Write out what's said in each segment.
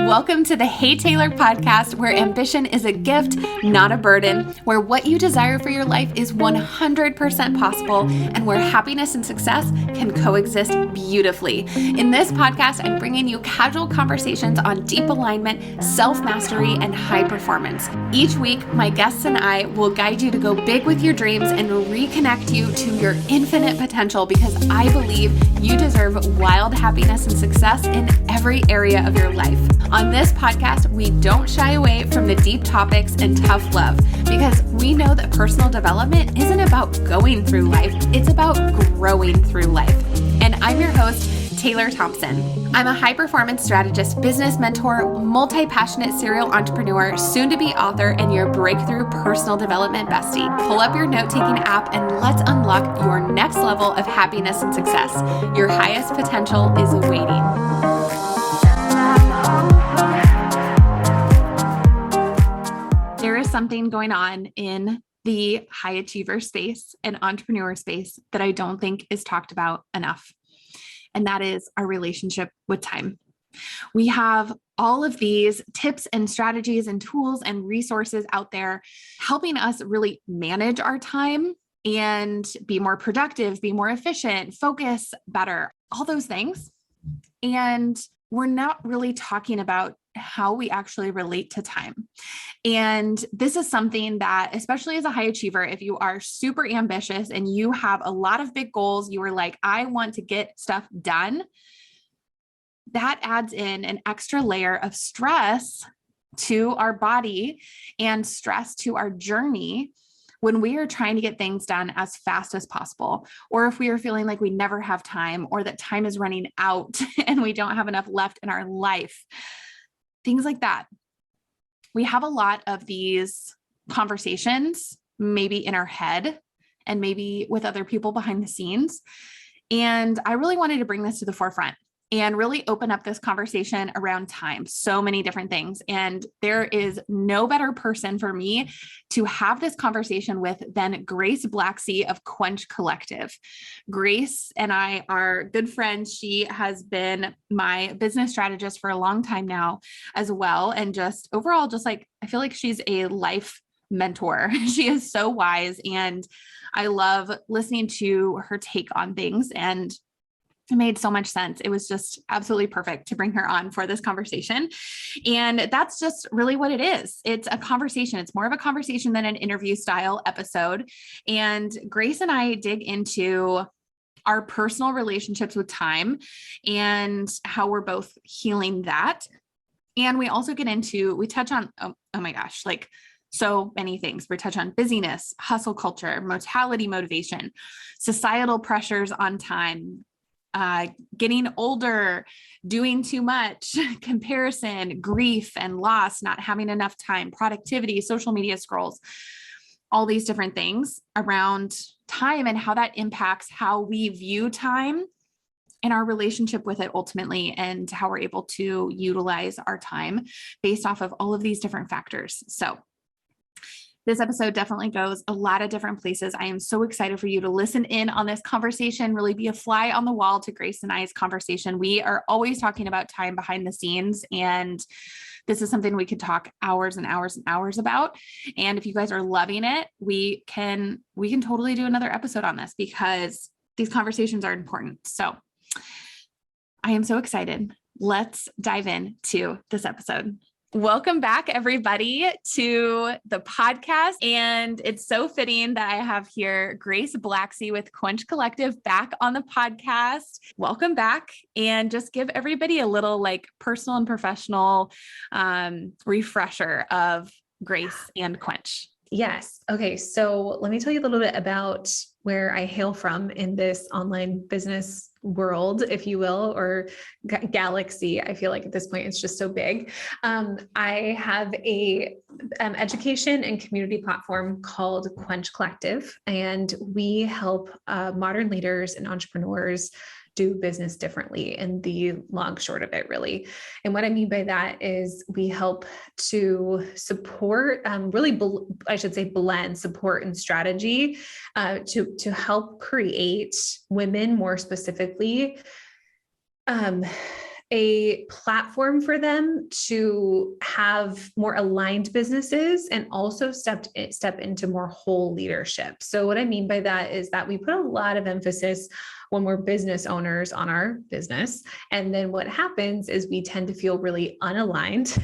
Welcome to the Hey Taylor podcast, where ambition is a gift, not a burden, where what you desire for your life is 100% possible, and where happiness and success can coexist beautifully. In this podcast, I'm bringing you casual conversations on deep alignment, self-mastery, and high performance. Each week, my guests and I will guide you to go big with your dreams and reconnect you to your infinite potential, because I believe you deserve wild happiness and success in every area of your life. On this podcast, we don't shy away from the deep topics and tough love, because we know that personal development isn't about going through life, it's about growing through life. And I'm your host, Taylor Thompson. I'm a high-performance strategist, business mentor, multi-passionate serial entrepreneur, soon-to-be author, and your breakthrough personal development bestie. Pull up your note-taking app and let's unlock your next level of happiness and success. Your highest potential is awaiting. There is something going on in the high achiever space and entrepreneur space that I don't think is talked about enough. And that is our relationship with time. We have all of these tips and strategies and tools and resources out there helping us really manage our time and be more productive, be more efficient, focus better, all those things. And we're not really talking about how we actually relate to time. And this is something that, especially as a high achiever, if you are super ambitious and you have a lot of big goals, you are like, I want to get stuff done, that adds in an extra layer of stress to our body and stress to our journey when we are trying to get things done as fast as possible, or if we are feeling like we never have time, or that time is running out and we don't have enough left in our life. Things like that. We have a lot of these conversations, maybe in our head and maybe with other people behind the scenes. And I really wanted to bring this to the forefront and really open up this conversation around time, so many different things. And there is no better person for me to have this conversation with than Grace Blacksea of Quench Collective. Grace and I are good friends. She has been my business strategist for a long time now as well. And just overall, just like, I feel like she's a life mentor. She is so wise. And I love listening to her take on things, and it made so much sense. It was just absolutely perfect to bring her on for this conversation. And that's just really what it is. It's a conversation. It's more of a conversation than an interview style episode. And Grace and I dig into our personal relationships with time and how we're both healing that. And we also get into, we touch on, oh my gosh, like so many things. We touch on busyness, hustle culture, mortality motivation, societal pressures on time, getting older, doing too much, comparison, grief and loss, not having enough time, productivity, social media scrolls, all these different things around time and how that impacts how we view time and our relationship with it ultimately, and how we're able to utilize our time based off of all of these different factors. So this episode definitely goes a lot of different places. I am so excited for you to listen in on this conversation, really be a fly on the wall to Grace and I's conversation. We are always talking about time behind the scenes, and this is something we could talk hours and hours and hours about. And if you guys are loving it, we can totally do another episode on this, because these conversations are important. So I am so excited. Let's dive into this episode. Welcome back, everybody, to the podcast. And it's so fitting that I have here Grace Blacksea with Quench Collective back on the podcast. Welcome back. And just give everybody a little like personal and professional refresher of Grace and Quench. Yes. Okay. So let me tell you a little bit about where I hail from in this online business world, if you will, or galaxy. I feel like at this point, it's just so big. I have a education and community platform called Quench Collective, and we help modern leaders and entrepreneurs do business differently, in the long short of it, really. And what I mean by that is we help to support, I should say blend support and strategy to help create women more specifically a platform for them to have more aligned businesses and also step into more whole leadership. So what I mean by that is that we put a lot of emphasis when we're business owners on our business. And then what happens is we tend to feel really unaligned,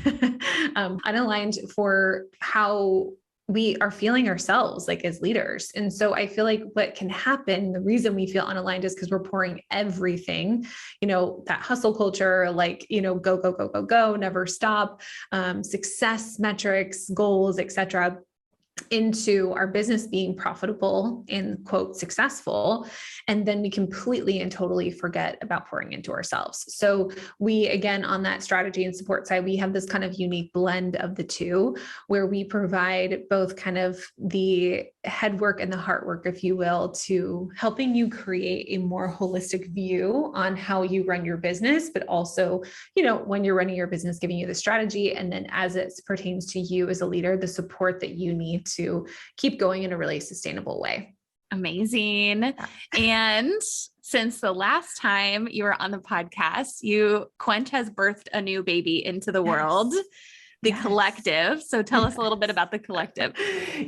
unaligned for how we are feeling ourselves like as leaders. And so I feel like what can happen, the reason we feel unaligned is because we're pouring everything, that hustle culture, like, go, go, go, go, go, never stop, success metrics, goals, etc., into our business being profitable and quote successful. And then we completely and totally forget about pouring into ourselves. So we, again, on that strategy and support side, we have this kind of unique blend of the two, where we provide both kind of the head work and the heart work, if you will, to helping you create a more holistic view on how you run your business, but also, when you're running your business, giving you the strategy. And then as it pertains to you as a leader, the support that you need to keep going in a really sustainable way. Amazing. Yeah. And since the last time you were on the podcast, Quench has birthed a new baby into the world. The Collective. So tell us a little bit about the Collective.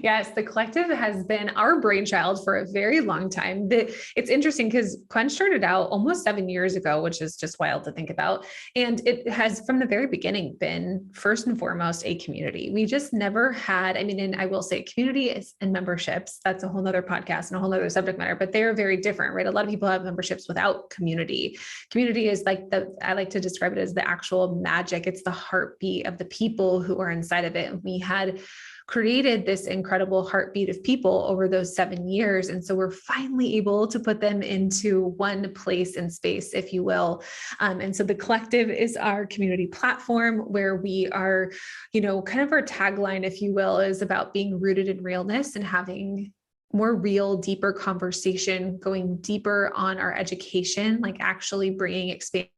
Yes, the Collective has been our brainchild for a very long time. It's interesting because Quench started out almost 7 years ago, which is just wild to think about. And it has from the very beginning been first and foremost a community. We just never had, and I will say community and memberships, that's a whole nother podcast and a whole nother subject matter, but they're very different, right? A lot of people have memberships without community. Community is like I like to describe it as the actual magic. It's the heartbeat of the people who are inside of it. And we had created this incredible heartbeat of people over those 7 years. And so we're finally able to put them into one place and space, if you will. And so the Collective is our community platform where we are, kind of our tagline, if you will, is about being rooted in realness and having more real, deeper conversation, going deeper on our education, like actually bringing expansion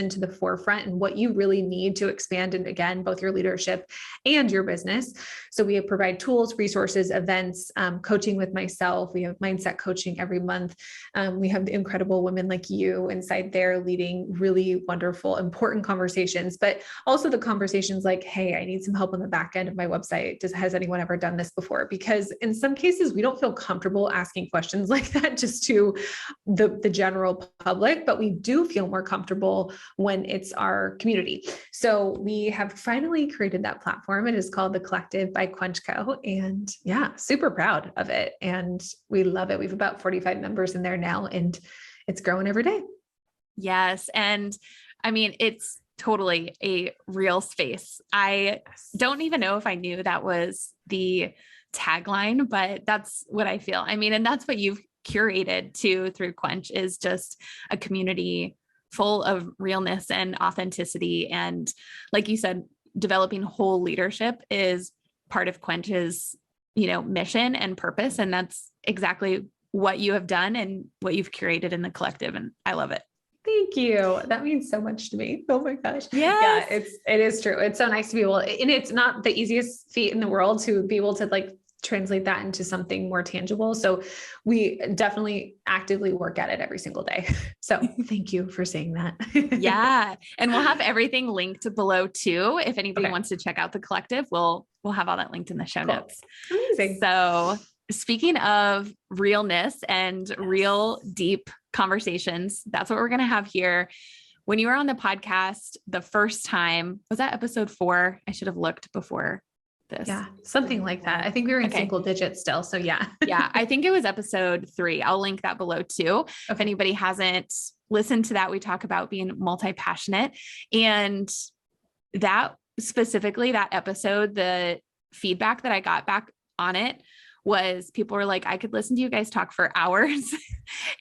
to the forefront and what you really need to expand. And again, both your leadership and your business. So we provide tools, resources, events, coaching with myself. We have mindset coaching every month. We have incredible women like you inside there leading really wonderful, important conversations, but also the conversations like, hey, I need some help on the back end of my website. Has anyone ever done this before? Because in some cases, we don't feel comfortable asking questions like that just to the general public, but we do feel more comfortable when it's our community. So we have finally created that platform. It is called the Collective by Quench Co. And super proud of it. And we love it. We have about 45 members in there now, and it's growing every day. Yes. And it's totally a real space. I don't even know if I knew that was the tagline, but that's what I feel. And that's what you've curated too through Quench, is just a community full of realness and authenticity. And like you said, developing whole leadership is part of Quench's, mission and purpose. And that's exactly what you have done and what you've curated in the Collective. And I love it. Thank you. That means so much to me. Oh my gosh. Yes. Yeah, it is true. It's so nice to be able, and it's not the easiest feat in the world to be able to translate that into something more tangible. So we definitely actively work at it every single day. So thank you for saying that. Yeah. And we'll have everything linked below too. If anybody wants to check out the Collective, we'll have all that linked in the show notes. Amazing. So speaking of realness and real deep conversations, that's what we're going to have here. When you were on the podcast the first time, was that episode 4? I should have looked before this. Yeah, something like that. I think we were in single digits still. So yeah. Yeah. I think it was episode 3. I'll link that below too. If anybody hasn't listened to that, we talk about being multi-passionate, and that specifically, that episode, the feedback that I got back on it was people were like, I could listen to you guys talk for hours.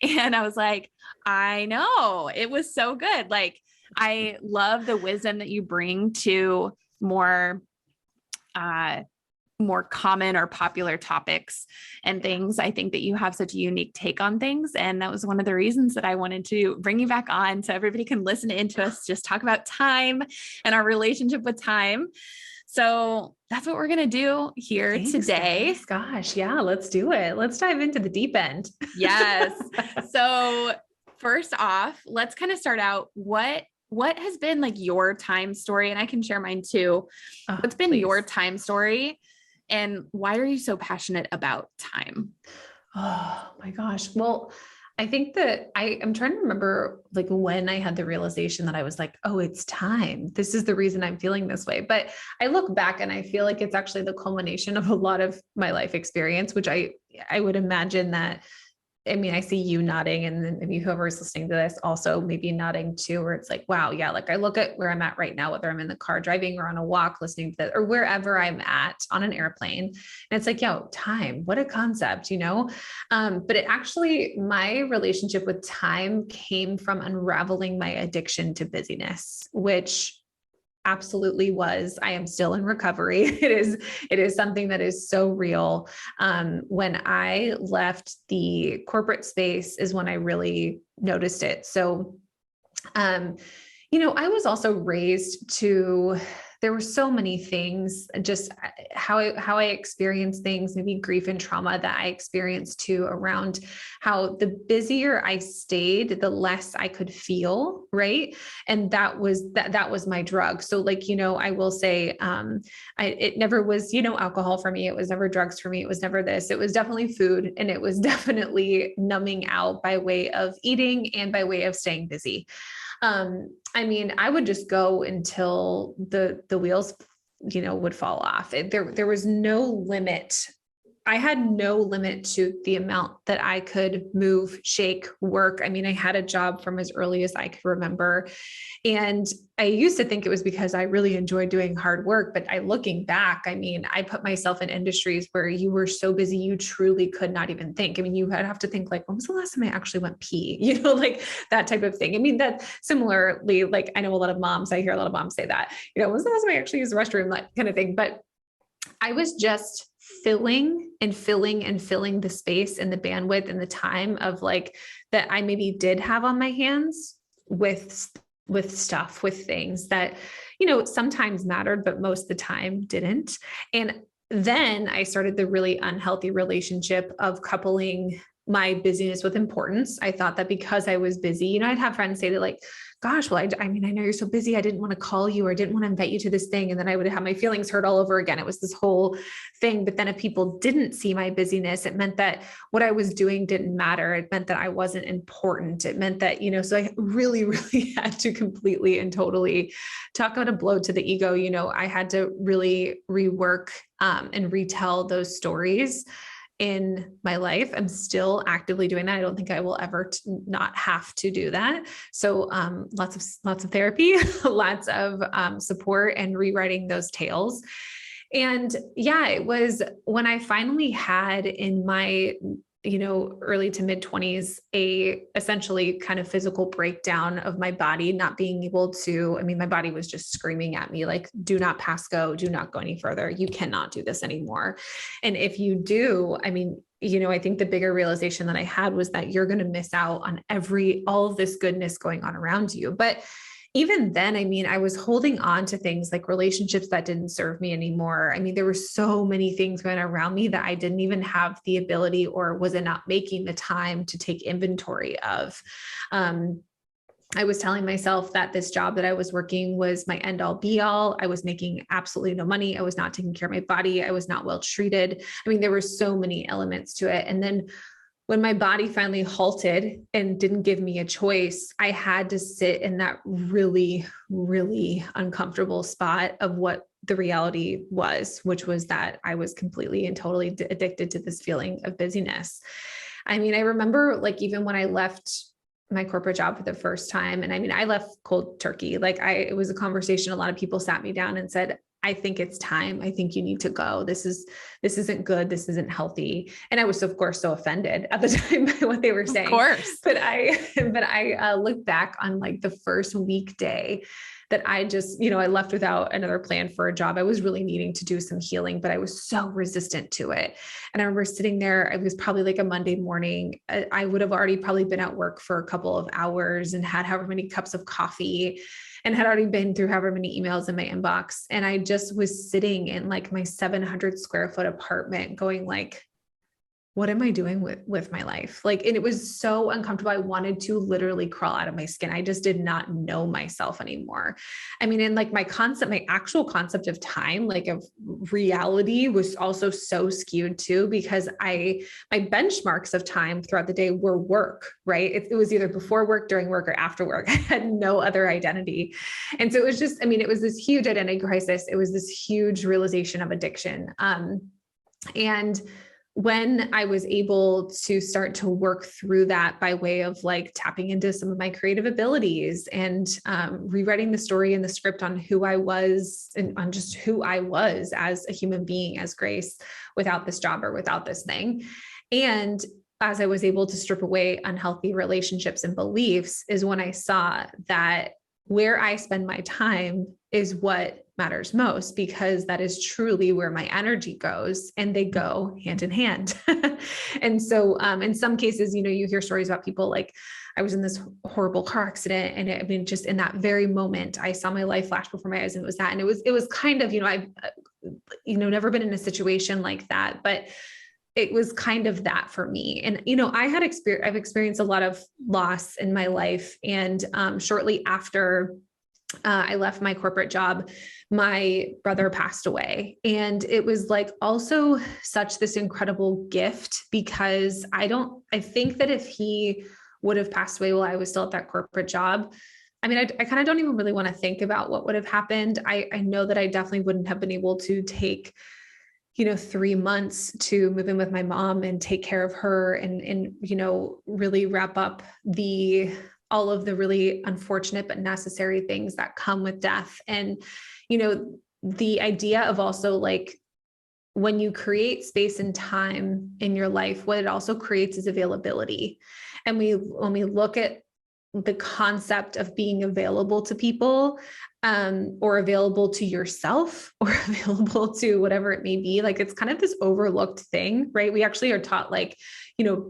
And I was like, I know, it was so good. Like, I love the wisdom that you bring to more common or popular topics and things. I think that you have such a unique take on things. And that was one of the reasons that I wanted to bring you back on so everybody can listen into us just talk about time and our relationship with time. So that's what we're going to do here today. Guys. Gosh. Yeah. Let's do it. Let's dive into the deep end. Yes. So first off, let's kind of start out. What what has been like your time story? And I can share mine too. Oh, What's been please. your time story and why are you so passionate about time? Oh my gosh. Well, I think that I'm trying to remember like when I had the realization that I was like, oh, it's time. This is the reason I'm feeling this way. But I look back and I feel like it's actually the culmination of a lot of my life experience, which I would imagine that, I mean, I see you nodding and then maybe whoever's listening to this also maybe nodding too, where it's like, wow, yeah, like I look at where I'm at right now, whether I'm in the car driving or on a walk, listening to that, or wherever I'm at on an airplane. And it's like, yo, time, what a concept, you know? But it actually, my relationship with time came from unraveling my addiction to busyness, which absolutely was. I am still in recovery. It is something that is so real. When I left the corporate space is when I really noticed it. So, I was also raised to, there were so many things, just how I experienced things, maybe grief and trauma that I experienced too, around how the busier I stayed, the less I could feel. Right. And that was my drug. So like, I will say, it never was, alcohol for me. It was never drugs for me. It was never this. It was definitely food. And it was definitely numbing out by way of eating and by way of staying busy. I mean, I would just go until the wheels, would fall off. There was no limit. I had no limit to the amount that I could move, shake, work. I mean, I had a job from as early as I could remember. And I used to think it was because I really enjoyed doing hard work, but looking back, I mean, I put myself in industries where you were so busy, you truly could not even think. I mean, you would have to think like, when was the last time I actually went pee? Like that type of thing. I mean, that similarly, like I know a lot of moms, I hear a lot of moms say that, when was the last time I actually used the restroom, that kind of thing. But I was just filling and filling and filling the space and the bandwidth and the time of like that I maybe did have on my hands with stuff, with things that, sometimes mattered, but most of the time didn't. And then I started the really unhealthy relationship of coupling my busyness with importance. I thought that because I was busy, I'd have friends say that like, gosh, well, I mean, I know you're so busy. I didn't want to call you or I didn't want to invite you to this thing. And then I would have my feelings hurt all over again. It was this whole thing. But then if people didn't see my busyness, it meant that what I was doing didn't matter. It meant that I wasn't important. It meant that, so I really, really had to completely and totally talk about a blow to the ego. I had to really rework and retell those stories in my life. I'm still actively doing that. I don't think I will ever not have to do that. So lots of therapy, lots of support and rewriting those tales. And yeah, it was when I finally had in my early to mid 20s, essentially kind of physical breakdown of my body, not being able to, I mean, my body was just screaming at me, like, do not pass go, do not go any further. You cannot do this anymore. And if you do, I mean, I think the bigger realization that I had was that you're going to miss out on all of this goodness going on around you. But even then, I mean, I was holding on to things like relationships that didn't serve me anymore. I mean, there were so many things going around me that I didn't even have the ability or was not making the time to take inventory of. I was telling myself that this job that I was working was my end all be all. I was making absolutely no money. I was not taking care of my body. I was not well treated. I mean, there were so many elements to it. And then when my body finally halted and didn't give me a choice, I had to sit in that really, really uncomfortable spot of what the reality was, which was that I was completely and totally addicted to this feeling of busyness. I mean, I remember like even when I left my corporate job for the first time, and I mean, I left cold turkey. Like it was a conversation. A lot of people sat me down and said, I think it's time. I think you need to go. This isn't good. This isn't healthy. And I was, of course, so offended at the time by what they were saying. Of course. But I look back on like the first weekday that I just, I left without another plan for a job. I was really needing to do some healing, but I was so resistant to it. And I remember sitting there, it was probably like a Monday morning. I would have already probably been at work for a couple of hours and had however many cups of coffee and had already been through however many emails in my inbox. And I just was sitting in like my 700 square foot apartment going like, what am I doing with my life? Like, and it was so uncomfortable. I wanted to literally crawl out of my skin. I just did not know myself anymore. I mean, and like my actual concept of time, like of reality, was also so skewed too, because my benchmarks of time throughout the day were work, right? It was either before work, during work, or after work. I had no other identity. And so it was just, I mean, it was this huge identity crisis. It was this huge realization of addiction. And when I was able to start to work through that by way of like tapping into some of my creative abilities and rewriting the story and the script on who I was and on just who I was as a human being, as Grace, without this job or without this thing. And as I was able to strip away unhealthy relationships and beliefs, is when I saw that where I spend my time is what matters most, because that is truly where my energy goes, and they go hand in hand. And so, in some cases, you hear stories about people like, I was in this horrible car accident, and I mean, just in that very moment, I saw my life flash before my eyes, and it was that, and it was kind of, I've, never been in a situation like that, but it was kind of that for me. And, I've experienced a lot of loss in my life. And shortly after I left my corporate job, my brother passed away. And it was like also such this incredible gift, because I think that if he would have passed away while I was still at that corporate job, I mean, I kind of don't even really want to think about what would have happened. I know that I definitely wouldn't have been able to take 3 months to move in with my mom and take care of her and really wrap up all of the really unfortunate but necessary things that come with death. And, the idea of also like, when you create space and time in your life, what it also creates is availability. And when we look at the concept of being available to people, or available to yourself, or available to whatever it may be, like, it's kind of this overlooked thing, right? We actually are taught like,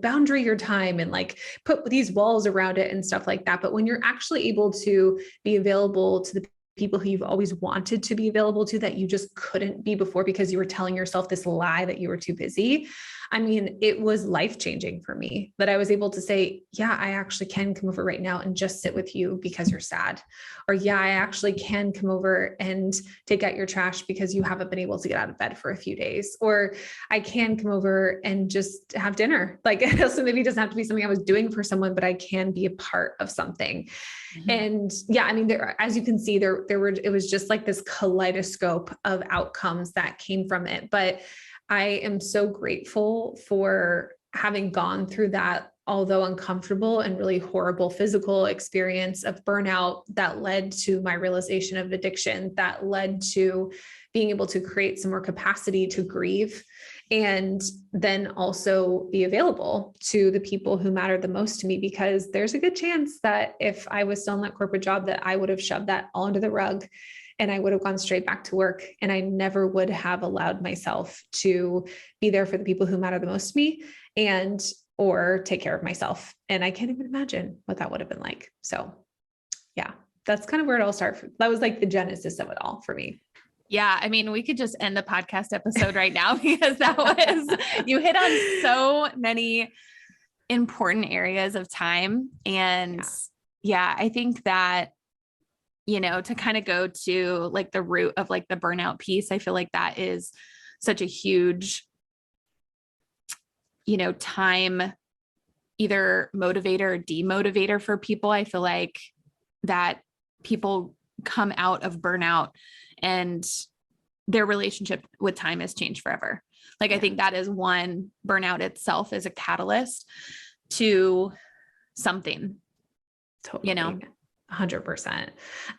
boundary your time and like put these walls around it and stuff like that. But when you're actually able to be available to the people who you've always wanted to be available to, that you just couldn't be before because you were telling yourself this lie that you were too busy. I mean, it was life-changing for me that I was able to say, yeah, I actually can come over right now and just sit with you because you're sad. Or yeah, I actually can come over and take out your trash because you haven't been able to get out of bed for a few days. Or I can come over and just have dinner. Like, so maybe it doesn't have to be something I was doing for someone, but I can be a part of something. Mm-hmm. And yeah, I mean, as you can see, it was just like this kaleidoscope of outcomes that came from it. But I am so grateful for having gone through that, although uncomfortable and really horrible physical experience of burnout that led to my realization of addiction, that led to being able to create some more capacity to grieve, and then also be available to the people who matter the most to me, because there's a good chance that if I was still in that corporate job, that I would have shoved that all under the rug and I would have gone straight back to work, and I never would have allowed myself to be there for the people who matter the most to me or take care of myself. And I can't even imagine what that would have been like. So yeah, that's kind of where it all started. That was like the genesis of it all for me. Yeah. I mean, we could just end the podcast episode right now, because you hit on so many important areas of time. And yeah, I think that, to kind of go to like the root of like the burnout piece, I feel like that is such a huge, time either motivator or demotivator for people. I feel like that people come out of burnout and their relationship with time has changed forever. Like, I think that is one. Burnout itself is a catalyst to something, Totally. 100%.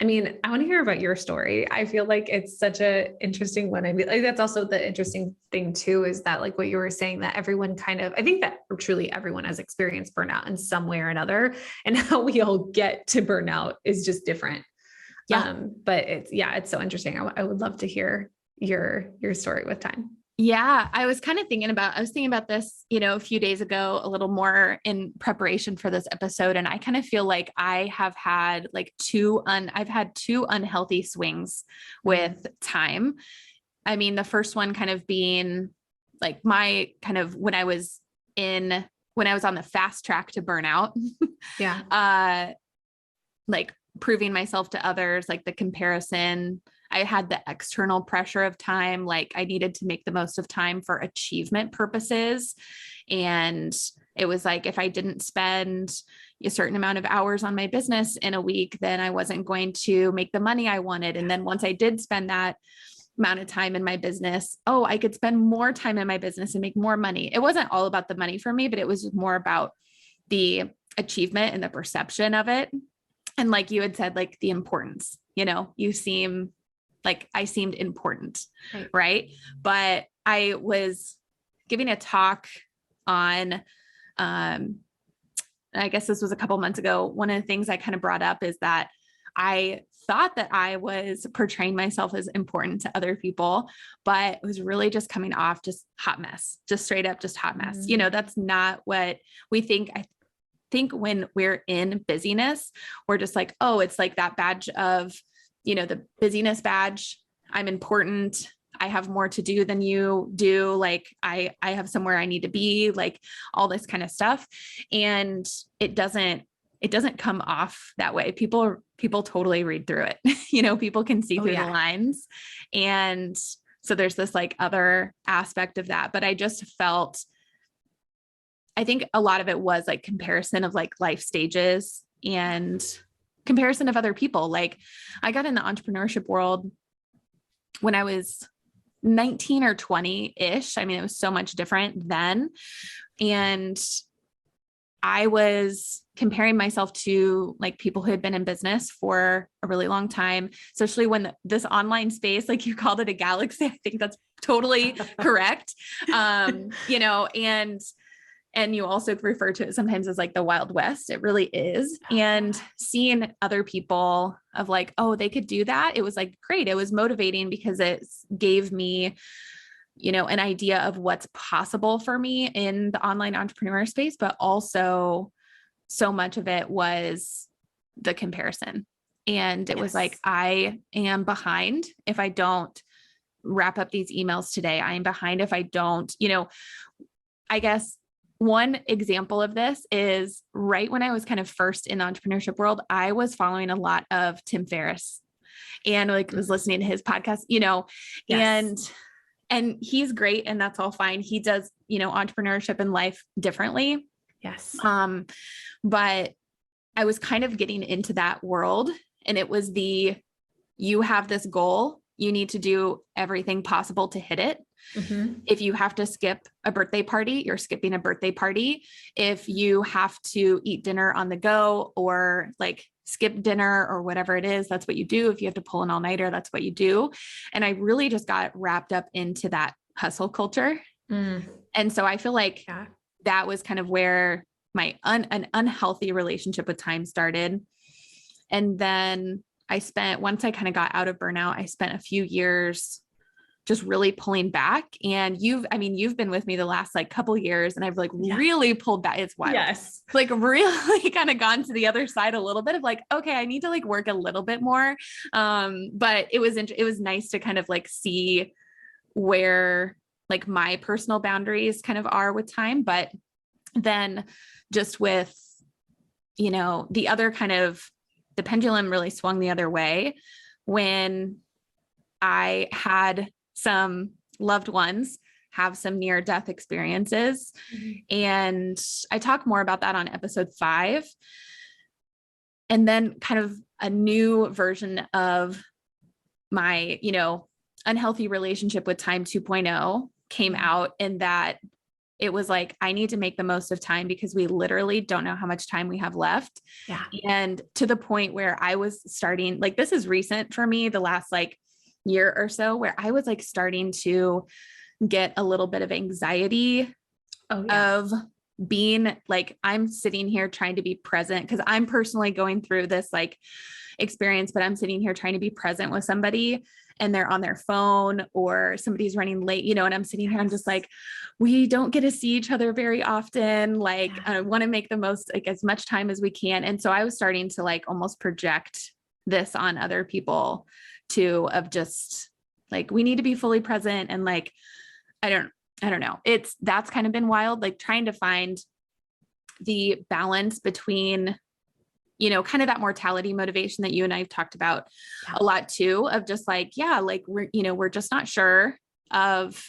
I mean, I want to hear about your story. I feel like it's such an interesting one. I mean, like, that's also the interesting thing too, is that like what you were saying, that everyone I think that truly everyone has experienced burnout in some way or another, and how we all get to burnout is just different. Yeah. But it's so interesting. I would love to hear your story with time. Yeah. I was thinking about this, a few days ago, a little more in preparation for this episode. And I kind of feel like I have had like I've had two unhealthy swings with time. I mean, the first one kind of being like my kind of when I was when I was on the fast track to burnout, Yeah. like proving myself to others, like the comparison. I had the external pressure of time. Like I needed to make the most of time for achievement purposes. And it was like, if I didn't spend a certain amount of hours on my business in a week, then I wasn't going to make the money I wanted. And then once I did spend that amount of time in my business, oh, I could spend more time in my business and make more money. It wasn't all about the money for me, but it was more about the achievement and the perception of it. And like you had said, like the importance, you seem like I seemed important. Right. But I was giving a talk on, I guess this was a couple months ago. One of the things I kind of brought up is that I thought that I was portraying myself as important to other people, but it was really just coming off just hot mess, just straight up, just hot mess. That's not what we think. I think when we're in busyness, we're just like, oh, it's like that badge of, the busyness badge. I'm important. I have more to do than you do. Like I have somewhere I need to be, like all this kind of stuff. And it doesn't come off that way. People totally read through it. People can see through the lines. And so there's this like other aspect of that, but I just felt, I think a lot of it was like comparison of like life stages and comparison of other people. Like I got in the entrepreneurship world when I was 19 or 20-ish. I mean, it was so much different then. And I was comparing myself to like people who had been in business for a really long time, especially when this online space, like you called it a galaxy. I think that's totally correct. And you also refer to it sometimes as like the Wild West. It really is. And seeing other people of like, oh, they could do that. It was like, great. It was motivating because it gave me, an idea of what's possible for me in the online entrepreneur space, but also so much of it was the comparison. And it was like, I am behind if I don't wrap up these emails today. I am behind if I don't, I guess one example of this is right when I was kind of first in the entrepreneurship world, I was following a lot of Tim Ferriss and like was listening to his podcast, and he's great and that's all fine. He does, entrepreneurship and life differently. Yes. But I was kind of getting into that world and it was you have this goal, you need to do everything possible to hit it. Mm-hmm. If you have to skip a birthday party, you're skipping a birthday party. If you have to eat dinner on the go or like skip dinner or whatever it is, that's what you do. If you have to pull an all-nighter, that's what you do. And I really just got wrapped up into that hustle culture. And so I feel like that was kind of where my an unhealthy relationship with time started. And then once I kind of got out of burnout, I spent a few years just really pulling back. And you've been with me the last like couple years and I've like really pulled back. It's wild. Yes. Like really kind of gone to the other side a little bit of like, okay, I need to like work a little bit more. But it was nice to kind of like see where like my personal boundaries kind of are with time. But then just with, the other kind of the pendulum really swung the other way when I had some loved ones have some near death experiences. Mm-hmm. And I talk more about that on episode 5. And then kind of a new version of my, unhealthy relationship with time 2.0 came out in that it was like, I need to make the most of time because we literally don't know how much time we have left. Yeah. And to the point where I was starting, like, this is recent for me, the last like year or so, where I was like starting to get a little bit of anxiety of being like, I'm sitting here trying to be present because I'm personally going through this like experience, but I'm sitting here trying to be present with somebody and they're on their phone or somebody's running late, and I'm sitting here, I'm just like, we don't get to see each other very often. Like, I want to make the most, like as much time as we can. And so I was starting to like almost project this on other people too, of just like, we need to be fully present. And like, I don't I don't know. That's kind of been wild, like trying to find the balance between, kind of that mortality motivation that you and I've talked about Yeah. a lot too, of just like, yeah, like we're just not sure of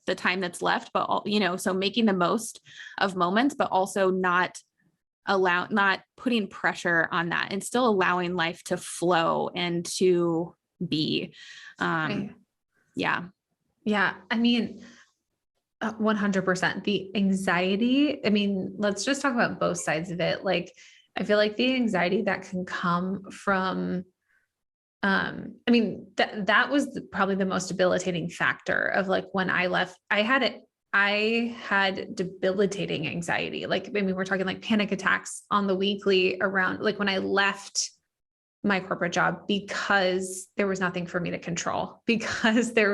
the time that's left, but so making the most of moments, but also not putting pressure on that and still allowing life to flow and to be. Right. Yeah. Yeah. I mean, 100%. The anxiety, I mean, let's just talk about both sides of it. Like, I feel like the anxiety that can come from, I mean, that was probably the most debilitating factor of like, when I left, I had debilitating anxiety. Like, I mean, we're talking like panic attacks on the weekly around, like when I left my corporate job, because there was nothing for me to control, because I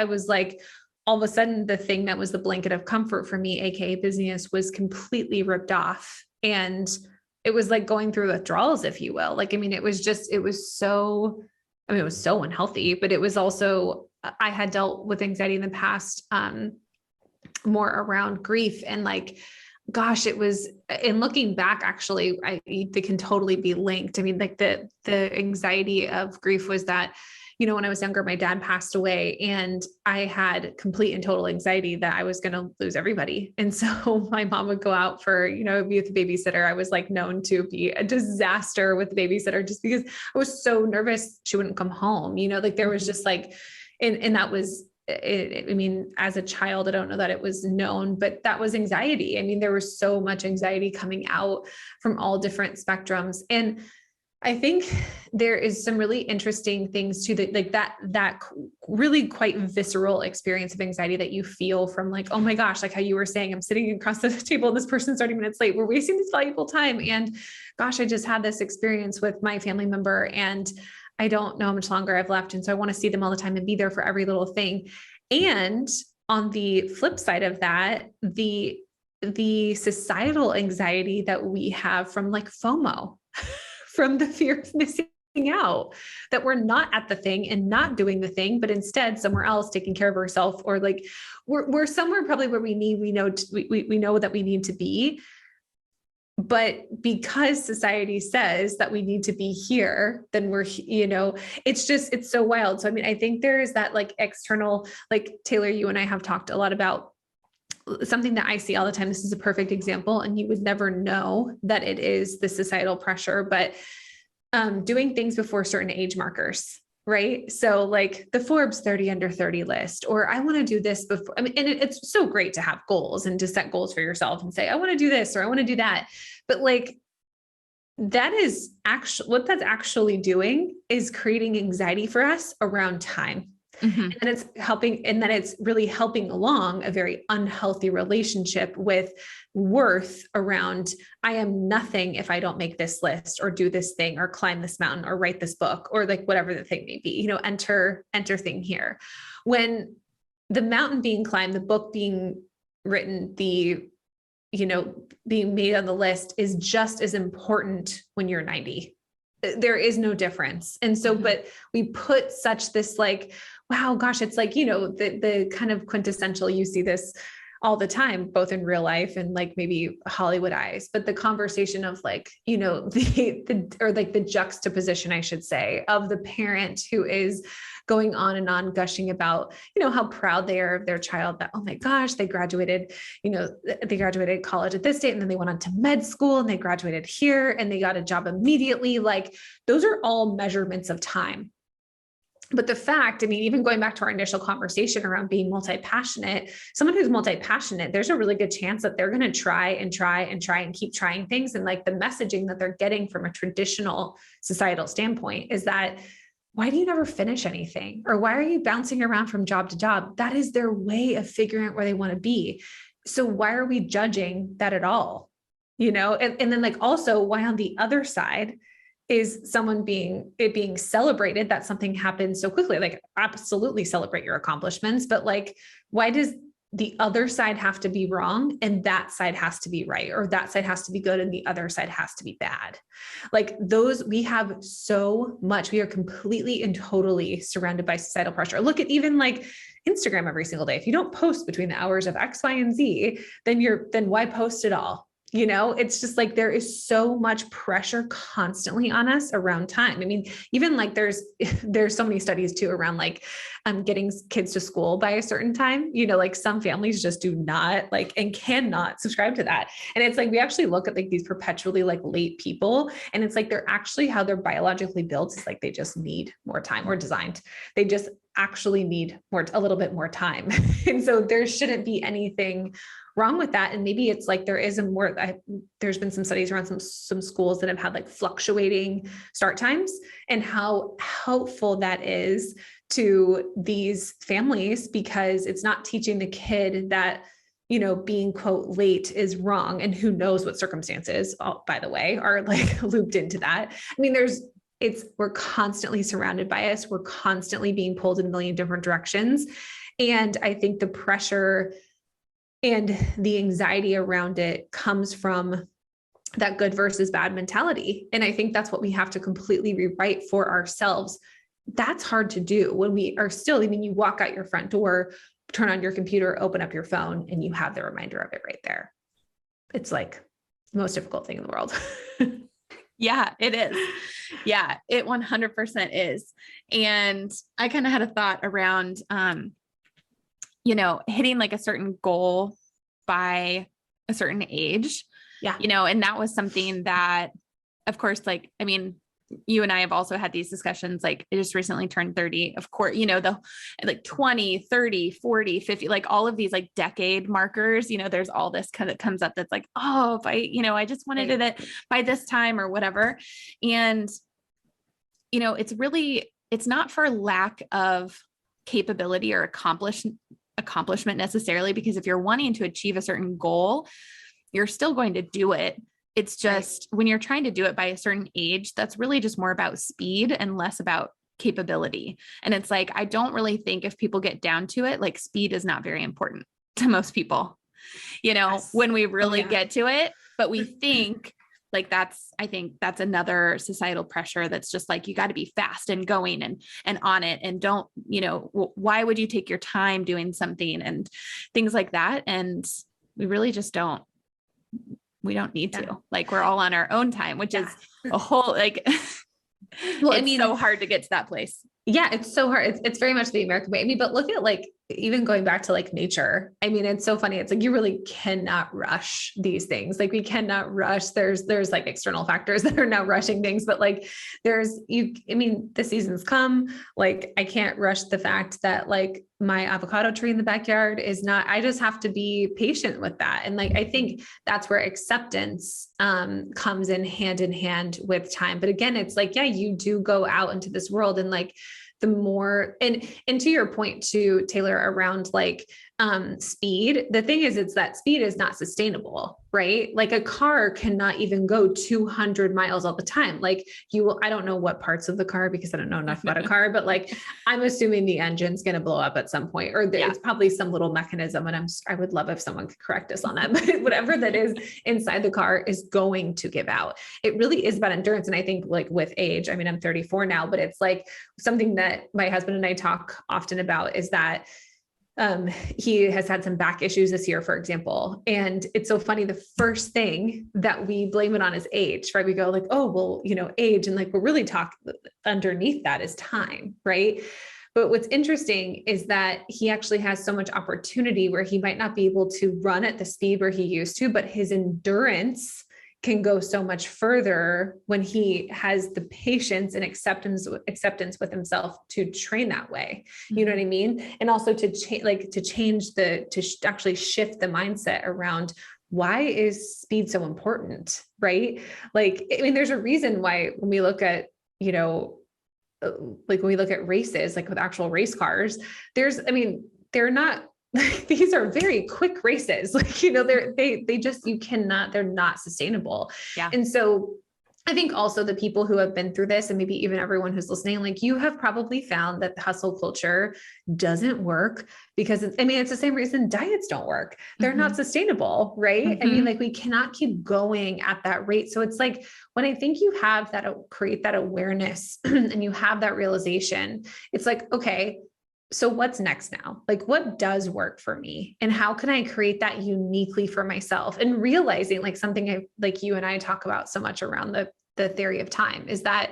was like, all of a sudden the thing that was the blanket of comfort for me, AKA busyness, was completely ripped off. And it was like going through withdrawals, if you will. Like, I mean, it was so unhealthy, but it was also, I had dealt with anxiety in the past, more around grief, and like, gosh, it was, in looking back, actually, they can totally be linked. I mean, like the anxiety of grief was that, when I was younger, my dad passed away, and I had complete and total anxiety that I was going to lose everybody. And so my mom would go out for, be with the babysitter. I was like known to be a disaster with the babysitter, just because I was so nervous she wouldn't come home. Like there was just like, and that was, I mean, as a child, I don't know that it was known, but that was anxiety. I mean, there was so much anxiety coming out from all different spectrums. And I think there is some really interesting things too, that like that really quite visceral experience of anxiety that you feel from like, oh my gosh, like how you were saying, I'm sitting across the table and this person's 30 minutes late. We're wasting this valuable time. And gosh, I just had this experience with my family member, and I don't know how much longer I've left. And so I want to see them all the time and be there for every little thing. And on the flip side of that, the societal anxiety that we have from like FOMO, from the fear of missing out, that we're not at the thing and not doing the thing, but instead somewhere else taking care of ourselves, or like we're somewhere probably where we know that we need to be. But because society says that we need to be here, then we're, it's so wild. So, I mean, I think there is that like external, like Taylor, you and I have talked a lot about something that I see all the time. This is a perfect example, and you would never know that it is the societal pressure, but doing things before certain age markers. Right. So like the Forbes 30 under 30 list, or I want to do this before. I mean, and it's so great to have goals and to set goals for yourself and say, I want to do this, or I want to do that. But like, that is actually what that's actually doing is creating anxiety for us around time. Mm-hmm. And it's helping, and then it's really helping along a very unhealthy relationship with worth around, I am nothing if I don't make this list or do this thing or climb this mountain or write this book, or like whatever the thing may be, enter thing here. When the mountain being climbed, the book being written, being made on the list is just as important when you're 90. There is no difference. And so, but we put such this like, wow, gosh, it's like, the kind of quintessential, you see this all the time, both in real life and like maybe Hollywood eyes, but the conversation of like, or like the juxtaposition, I should say, of the parent who is going on and on gushing about, how proud they are of their child, that, oh my gosh, they graduated college at this date, and then they went on to med school and they graduated here and they got a job immediately. Like those are all measurements of time. But the fact, I mean, even going back to our initial conversation around being multi-passionate, someone who's multi-passionate, there's a really good chance that they're going to try and keep trying things. And like the messaging that they're getting from a traditional societal standpoint is that, why do you never finish anything? Or why are you bouncing around from job to job? That is their way of figuring out where they want to be. So why are we judging that at all? And then like, also why on the other side is someone being celebrated that something happened so quickly? Like, absolutely celebrate your accomplishments, but like, why does the other side have to be wrong and that side has to be right, or that side has to be good and the other side has to be bad? Like those, we have so much, we are completely and totally surrounded by societal pressure. Look at even like Instagram every single day. If you don't post between the hours of X, Y, and Z, then why post at all? You know, it's just like, there is so much pressure constantly on us around time. I mean, even like there's so many studies too around like, getting kids to school by a certain time, you know, like some families just do not like, and cannot subscribe to that. And it's like, we actually look at like these perpetually like late people, and it's like, they're actually how they're biologically built is like, they just need more time, or designed. They just actually need a little bit more time. And so there shouldn't be anything wrong with that. And maybe it's like, there's been some studies around some schools that have had like fluctuating start times, and how helpful that is to these families, because it's not teaching the kid that, you know, being quote late is wrong. And who knows what circumstances, by the way, are like looped into that. I mean, we're constantly surrounded by us. We're constantly being pulled in a million different directions. And I think the pressure and the anxiety around it comes from that good versus bad mentality. And I think that's what we have to completely rewrite for ourselves. That's hard to do when we are still, I mean, you walk out your front door, turn on your computer, open up your phone, and you have the reminder of it right there. It's like the most difficult thing in the world. Yeah, it is. Yeah, it 100% is. And I kind of had a thought around, you know, hitting like a certain goal by a certain age. Yeah. You know, and that was something that, of course, like, I mean, you and I have also had these discussions. Like, I just recently turned 30, of course, you know, the like 20, 30, 40, 50, like all of these like decade markers, you know, there's all this kind of comes up that's like, oh, if I, you know, I just wanted it by this time or whatever. And, you know, it's not for lack of capability or accomplishment necessarily, because if you're wanting to achieve a certain goal, you're still going to do it. It's just when you're trying to do it by a certain age, that's really just more about speed and less about capability. And it's like, I don't really think if people get down to it, like speed is not very important to most people, you know, when we really get to it, but we think like I think that's another societal pressure. That's just like, you got to be fast and going and on it. And don't, you know, why would you take your time doing something and things like that? And we really just don't. We don't need to, like, we're all on our own time, which is a whole, like, well, I mean, so hard to get to that place. Yeah. It's so hard. It's very much the American way. I mean, but look at like, even going back to like nature. I mean, it's so funny. It's like, you really cannot rush these things. Like we cannot rush. There's like external factors that are now rushing things, but like I mean, the seasons come, like I can't rush the fact that like my avocado tree in the backyard is not, I just have to be patient with that. And like, I think that's where acceptance comes in hand with time. But again, it's like, yeah, you do go out into this world and like, the more, and to your point too, Taylor, around like, speed, the thing is, it's that speed is not sustainable, right? Like a car cannot even go 200 miles all the time. Like I don't know what parts of the car, because I don't know enough about a car, but like, I'm assuming the engine's going to blow up at some point, or it's probably some little mechanism. And I would love if someone could correct us on that, but whatever that is inside the car is going to give out. It really is about endurance. And I think like with age, I mean, I'm 34 now, but it's like something that my husband and I talk often about is that he has had some back issues this year, for example. And it's so funny. The first thing that we blame it on is age, right? We go like, oh, well, you know, age. And like, we're really talking underneath that is time, right? But what's interesting is that he actually has so much opportunity where he might not be able to run at the speed where he used to, but his endurance can go so much further when he has the patience and acceptance with himself to train that way. You know what I mean? And also to actually shift the mindset around why is speed so important, right? Like, I mean, there's a reason why when we look at, you know, like when we look at races, like with actual race cars, they're not, these are very quick races. Like, you know, they're not sustainable. Yeah. And so I think also the people who have been through this, and maybe even everyone who's listening, like you have probably found that the hustle culture doesn't work because it's the same reason diets don't work. They're not sustainable, right? I mean, like we cannot keep going at that rate. So it's like, when I think you have that, create that awareness and you have that realization, it's like, okay, so what's next now? Like, what does work for me, and how can I create that uniquely for myself? And realizing, like, something like you and I talk about so much around the theory of time, is that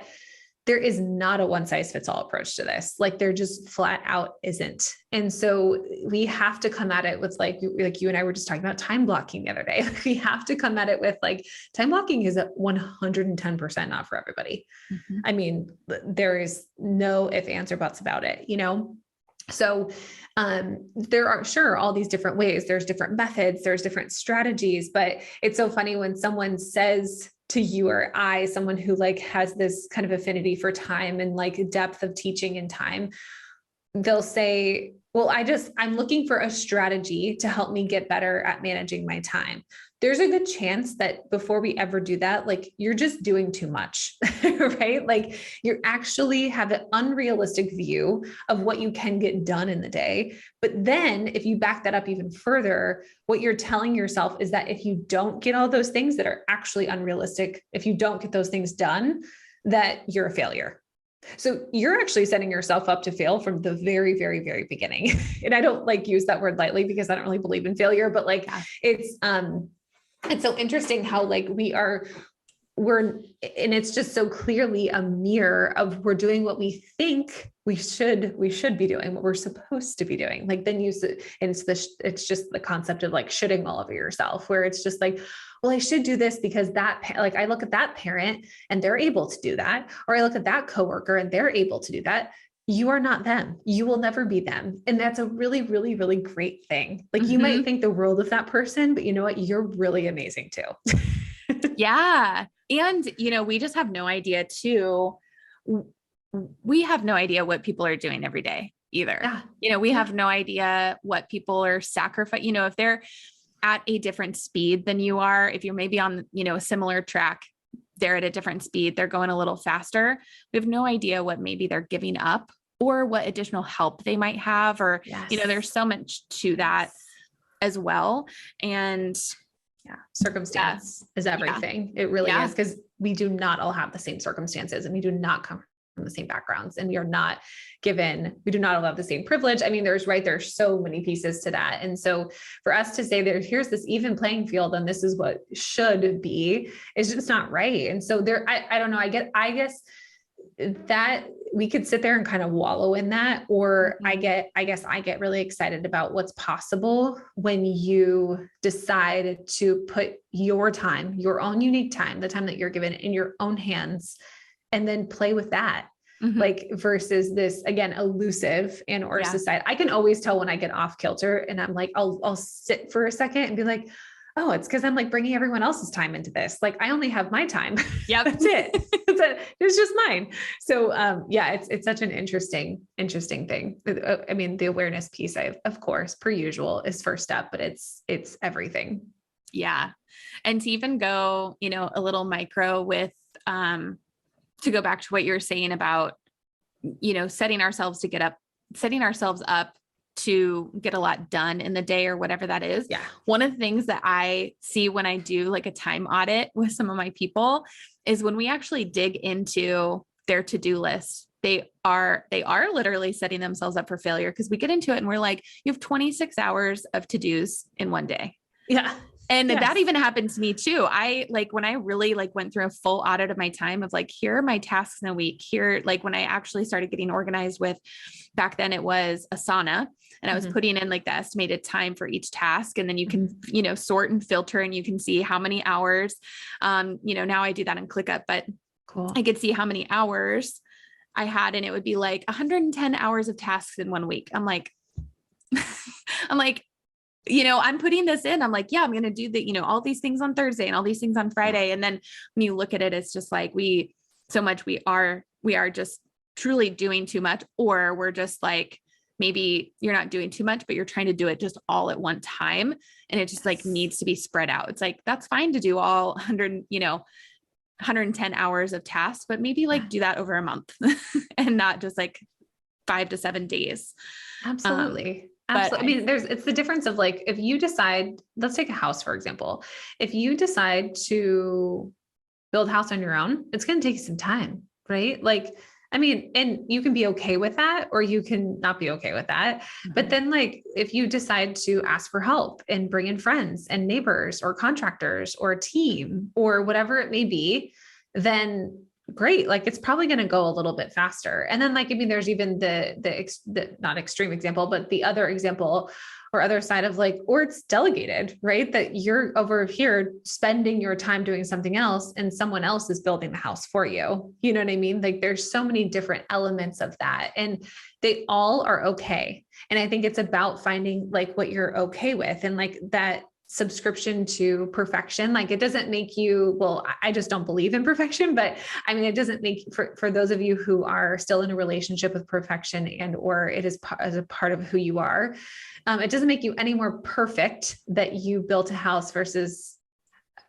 there is not a one size fits all approach to this. Like, there just flat out isn't. And so we have to come at it with, like you and I were just talking about time blocking the other day. We have to come at it with, like, time blocking is at 110% not for everybody. Mm-hmm. I mean, there is no if, ands, or buts about it, So there are sure all these different ways, there's different methods, there's different strategies, but it's so funny when someone says to you or I, someone who, like, has this kind of affinity for time and, like, depth of teaching in time, they'll say, well, I'm looking for a strategy to help me get better at managing my time. There's a good chance that before we ever do that, like, you're just doing too much, right? Like, you actually have an unrealistic view of what you can get done in the day. But then if you back that up even further, what you're telling yourself is that if you don't get all those things that are actually unrealistic, if you don't get those things done, that you're a failure. So you're actually setting yourself up to fail from the very, very, very beginning. And I don't, like, use that word lightly because I don't really believe in failure, but, like, it's so interesting how, like, and it's just so clearly a mirror of, we're doing what we think we should be doing, what we're supposed to be doing. Like, then it's just the concept of, like, shoulding all over yourself, where it's just like, well, I should do this because like, I look at that parent and they're able to do that, or I look at that coworker and they're able to do that. You are not them. You will never be them. And that's a really, really, really great thing. Like, you might think the world of that person, but you know what? You're really amazing too. Yeah. And, we just have no idea too. We have no idea what people are doing every day either. Yeah. We have no idea what people are sacrificing, if they're at a different speed than you are, if you're maybe on, a similar track, they're at a different speed, they're going a little faster. We have no idea what maybe they're giving up or what additional help they might have, or, there's so much to that as well. And circumstance is everything. It really is, because we do not all have the same circumstances, and we do not come from the same backgrounds, and we do not all have the same privilege. I mean, there's so many pieces to that. And so for us to say that here's this even playing field and this is what should be, is just not right. And so I don't know, I guess that we could sit there and kind of wallow in that, or I guess I get really excited about what's possible when you decide to put your time, your own unique time, the time that you're given, in your own hands, and then play with that. Like, versus this, again, elusive and or society. I can always tell when I get off kilter, and I'm like, I'll sit for a second and be like, oh, it's because I'm, like, bringing everyone else's time into this. Like, I only have my time. Yeah, that's it. It's just mine. So, it's such an interesting thing. I mean, the awareness piece, of course, per usual, is first step, but it's everything. Yeah. And to even go, a little micro with, to go back to what you're saying about, setting ourselves up to get a lot done in the day or whatever that is. Yeah. One of the things that I see when I do, like, a time audit with some of my people is when we actually dig into their to-do list, they are literally setting themselves up for failure, because we get into it and we're like, you have 26 hours of to-dos in one day. Yeah. And that even happened to me too. When I really, like, went through a full audit of my time of, like, here are my tasks in a week here, like, when I actually started getting organized with, back then it was Asana, and I was putting in, like, the estimated time for each task. And then you can, sort and filter, and you can see how many hours, now I do that in ClickUp, but cool. I could see how many hours I had, and it would be like 110 hours of tasks in 1 week. I'm like, I'm putting this in, I'm like, I'm going to do the, all these things on Thursday and all these things on Friday. And then when you look at it, it's just like, we are just truly doing too much, or we're just like, maybe you're not doing too much, but you're trying to do it just all at one time. And it just like needs to be spread out. It's like, that's fine to do all 110 hours of tasks, but maybe like do that over a month and not just like 5 to 7 days. Absolutely. Absolutely. I mean, it's the difference of, like, if you decide, let's take a house, for example, if you decide to build a house on your own, it's going to take some time, right? Like, I mean, and you can be okay with that, or you can not be okay with that. But then like, if you decide to ask for help and bring in friends and neighbors or contractors or a team or whatever it may be, then great. Like it's probably going to go a little bit faster. And then like, I mean, there's even the not extreme example, but the other example or other side of like, or it's delegated, right? That you're over here spending your time doing something else and someone else is building the house for you. You know what I mean? Like there's so many different elements of that and they all are okay. And I think it's about finding like what you're okay with and like that subscription to perfection. Like it doesn't make you, well, I just don't believe in perfection, but I mean, it doesn't make for those of you who are still in a relationship with perfection and, or it is as a part of who you are. It doesn't make you any more perfect that you built a house versus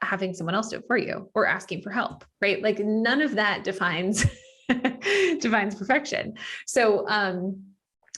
having someone else do it for you or asking for help, right? Like none of that defines perfection. So,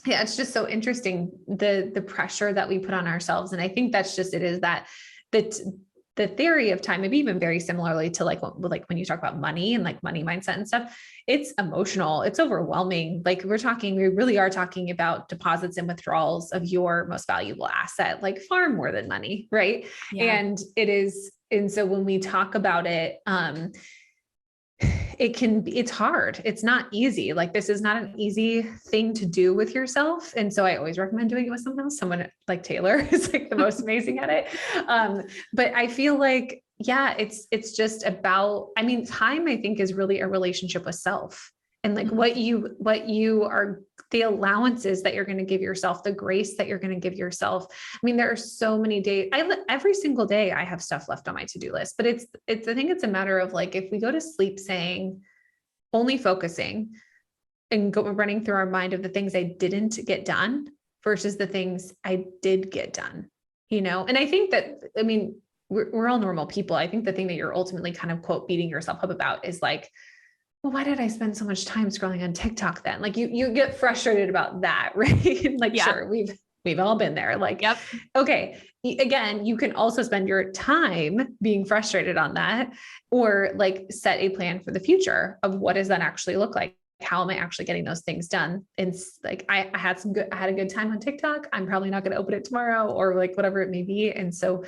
yeah, it's just so interesting, the pressure that we put on ourselves. And I think that's just, it is that the theory of time, maybe even very similarly to like when you talk about money and like money mindset and stuff, it's emotional, it's overwhelming. Like we really are talking about deposits and withdrawals of your most valuable asset, like far more than money. Right. Yeah. And it is. And so when we talk about it, it's hard. It's not easy. Like this is not an easy thing to do with yourself. And so I always recommend doing it with someone else. Someone like Taylor is like the most amazing at it. But I feel like, yeah, it's just about, I mean, time I think is really a relationship with self and like what you are, the allowances that you're going to give yourself, the grace that you're going to give yourself. I mean, there are so many days, every single day I have stuff left on my to-do list, but I think it's a matter of like, if we go to sleep saying, only focusing and running through our mind of the things I didn't get done versus the things I did get done, And I think that, I mean, we're all normal people. I think the thing that you're ultimately kind of quote beating yourself up about is like, well, why did I spend so much time scrolling on TikTok then? Like you get frustrated about that, right? Like, yeah. Sure, we've all been there. Like, yep. Okay. Again, you can also spend your time being frustrated on that, or like set a plan for the future of what does that actually look like? How am I actually getting those things done? And like, I had a good time on TikTok. I'm probably not going to open it tomorrow or like whatever it may be. And so,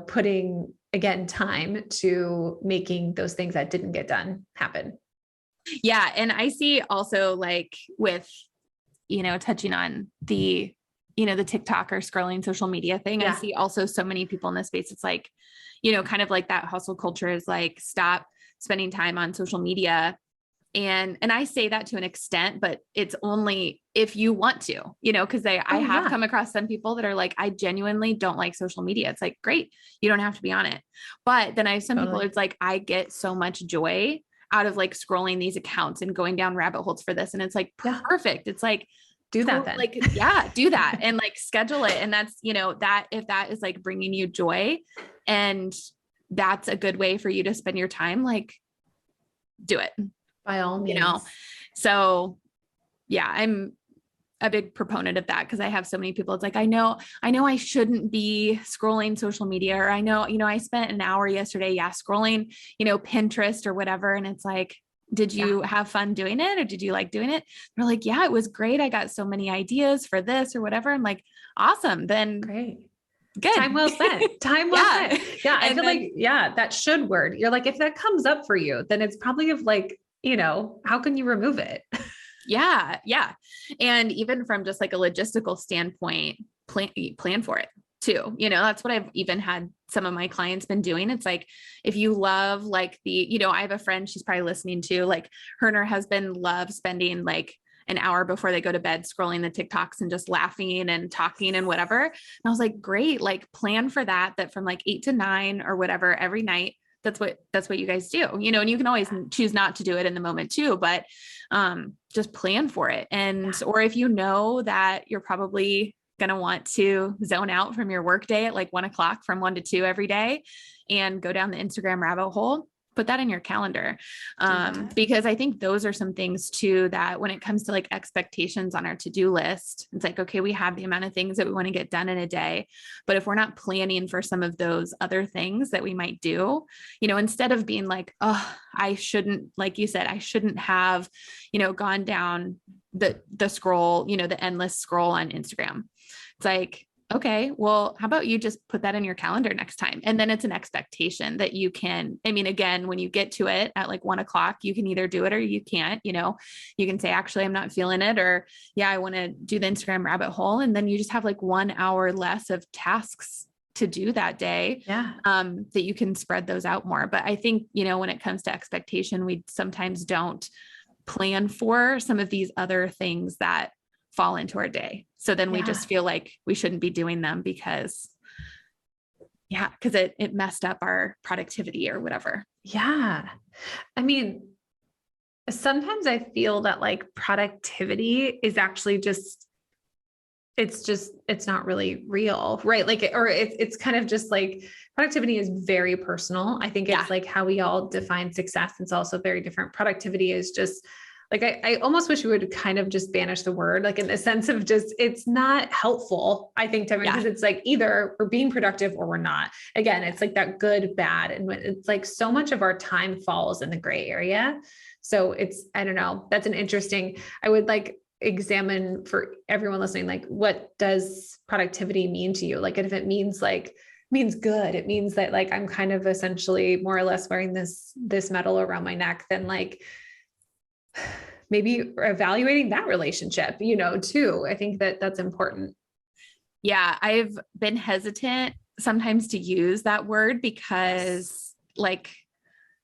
putting again, time to making those things that didn't get done happen. Yeah. And I see also like with, touching on the TikTok or scrolling social media thing. Yeah. I see also so many people in this space. It's like, kind of like that hustle culture is like, stop spending time on social media. And I say that to an extent, but it's only if you want to, cause I have come across some people that are like, I genuinely don't like social media. It's like, great. You don't have to be on it. But then I have some people, it's like, I get so much joy out of like scrolling these accounts and going down rabbit holes for this. And it's like, perfect. It's like, do that then. Like, yeah, do that and like schedule it. And that's, that if that is like bringing you joy and that's a good way for you to spend your time, like do it. By all means. So yeah, I'm a big proponent of that because I have so many people. It's like, I know I shouldn't be scrolling social media, or I know, I spent an hour yesterday, scrolling, Pinterest or whatever. And it's like, did you have fun doing it? Or did you like doing it? They're like, yeah, it was great. I got so many ideas for this or whatever. I'm like, awesome. Then great. Good. Time well spent. Time well spent. Yeah. I feel like, that should word. You're like, if that comes up for you, then it's probably of like, how can you remove it? Yeah. Yeah. And even from just like a logistical standpoint, plan for it too. That's what I've even had some of my clients been doing. It's like, if you love like I have a friend, she's probably listening to, like, her and her husband love spending like an hour before they go to bed scrolling the TikToks and just laughing and talking and whatever. And I was like, great, like plan for that from like 8 to 9 or whatever every night. That's what you guys do, and you can always choose not to do it in the moment too, but just plan for it. And, or if that you're probably going to want to zone out from your work day at like 1 o'clock from 1 to 2 every day and go down the Instagram rabbit hole, put that in your calendar. Because I think those are some things too, that when it comes to like expectations on our to-do list, it's like, okay, we have the amount of things that we want to get done in a day, but if we're not planning for some of those other things that we might do, instead of being like, oh, I shouldn't, like you said, I shouldn't have, gone down the scroll, the endless scroll on Instagram. It's like, okay, well, how about you just put that in your calendar next time? And then it's an expectation that you can, again, when you get to it at like 1:00, you can either do it or you can't, you can say, actually, I'm not feeling it, or yeah, I want to do the Instagram rabbit hole. And then you just have like 1 hour less of tasks to do that day, that you can spread those out more. But I think, when it comes to expectation, we sometimes don't plan for some of these other things that fall into our day. So then we just feel like we shouldn't be doing them because it messed up our productivity or whatever. Yeah. Sometimes I feel that like productivity is actually it's not really real, right? Like, it's kind of just like productivity is very personal. I think it's like how we all define success. It's also very different. Productivity is just like, I almost wish we would kind of just banish the word, like in the sense of just, it's not helpful, I think, to me, because it's like either we're being productive or we're not. Again, it's like that good, bad. And it's like so much of our time falls in the gray area. So I don't know, that's an interesting, I would like examine for everyone listening, like, what does productivity mean to you? Like, if it means good, it means that like, I'm kind of essentially more or less wearing this medal around my neck, then like, maybe evaluating that relationship, too. I think that that's important. Yeah. I've been hesitant sometimes to use that word because like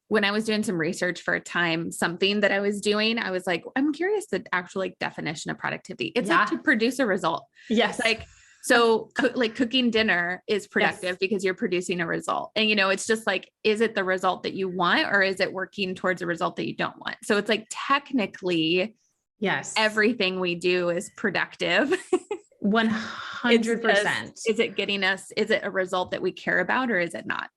when I was doing some research for a time, something that I was doing, I was like, I'm curious the actual like definition of productivity. It's like to produce a result. Yes. Like, so like cooking dinner is productive because you're producing a result. And, it's just like, is it the result that you want, or is it working towards a result that you don't want? So it's like, technically, everything we do is productive. 100%. Is it getting us, is it a result that we care about, or is it not?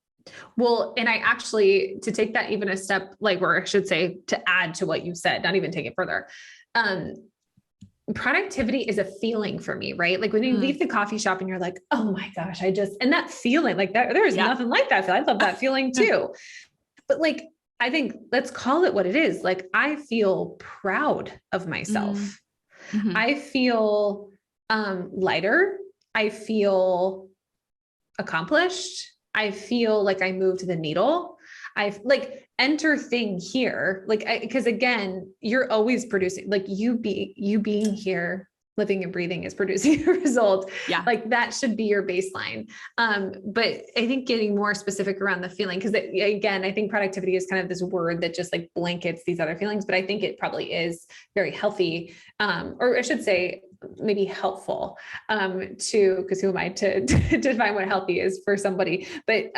Well, and I actually, to take that even a step, like, or I should say, to add to what you said, not even take it further. Productivity is a feeling for me, right? Like when you leave the coffee shop and you're like, oh my gosh, and that feeling like that, there's nothing like that. I love that feeling too. But like, I think let's call it what it is. Like, I feel proud of myself. Mm-hmm. I feel lighter. I feel accomplished. I feel like I moved the needle. I've like enter thing here, like, because again, you're always producing, like you being here, living and breathing is producing a result. Yeah. Like that should be your baseline. But I think getting more specific around the feeling, because again, I think productivity is kind of this word that just like blankets these other feelings, but I think it probably is very healthy. Or I should say maybe helpful, because who am I to define what healthy is for somebody, but,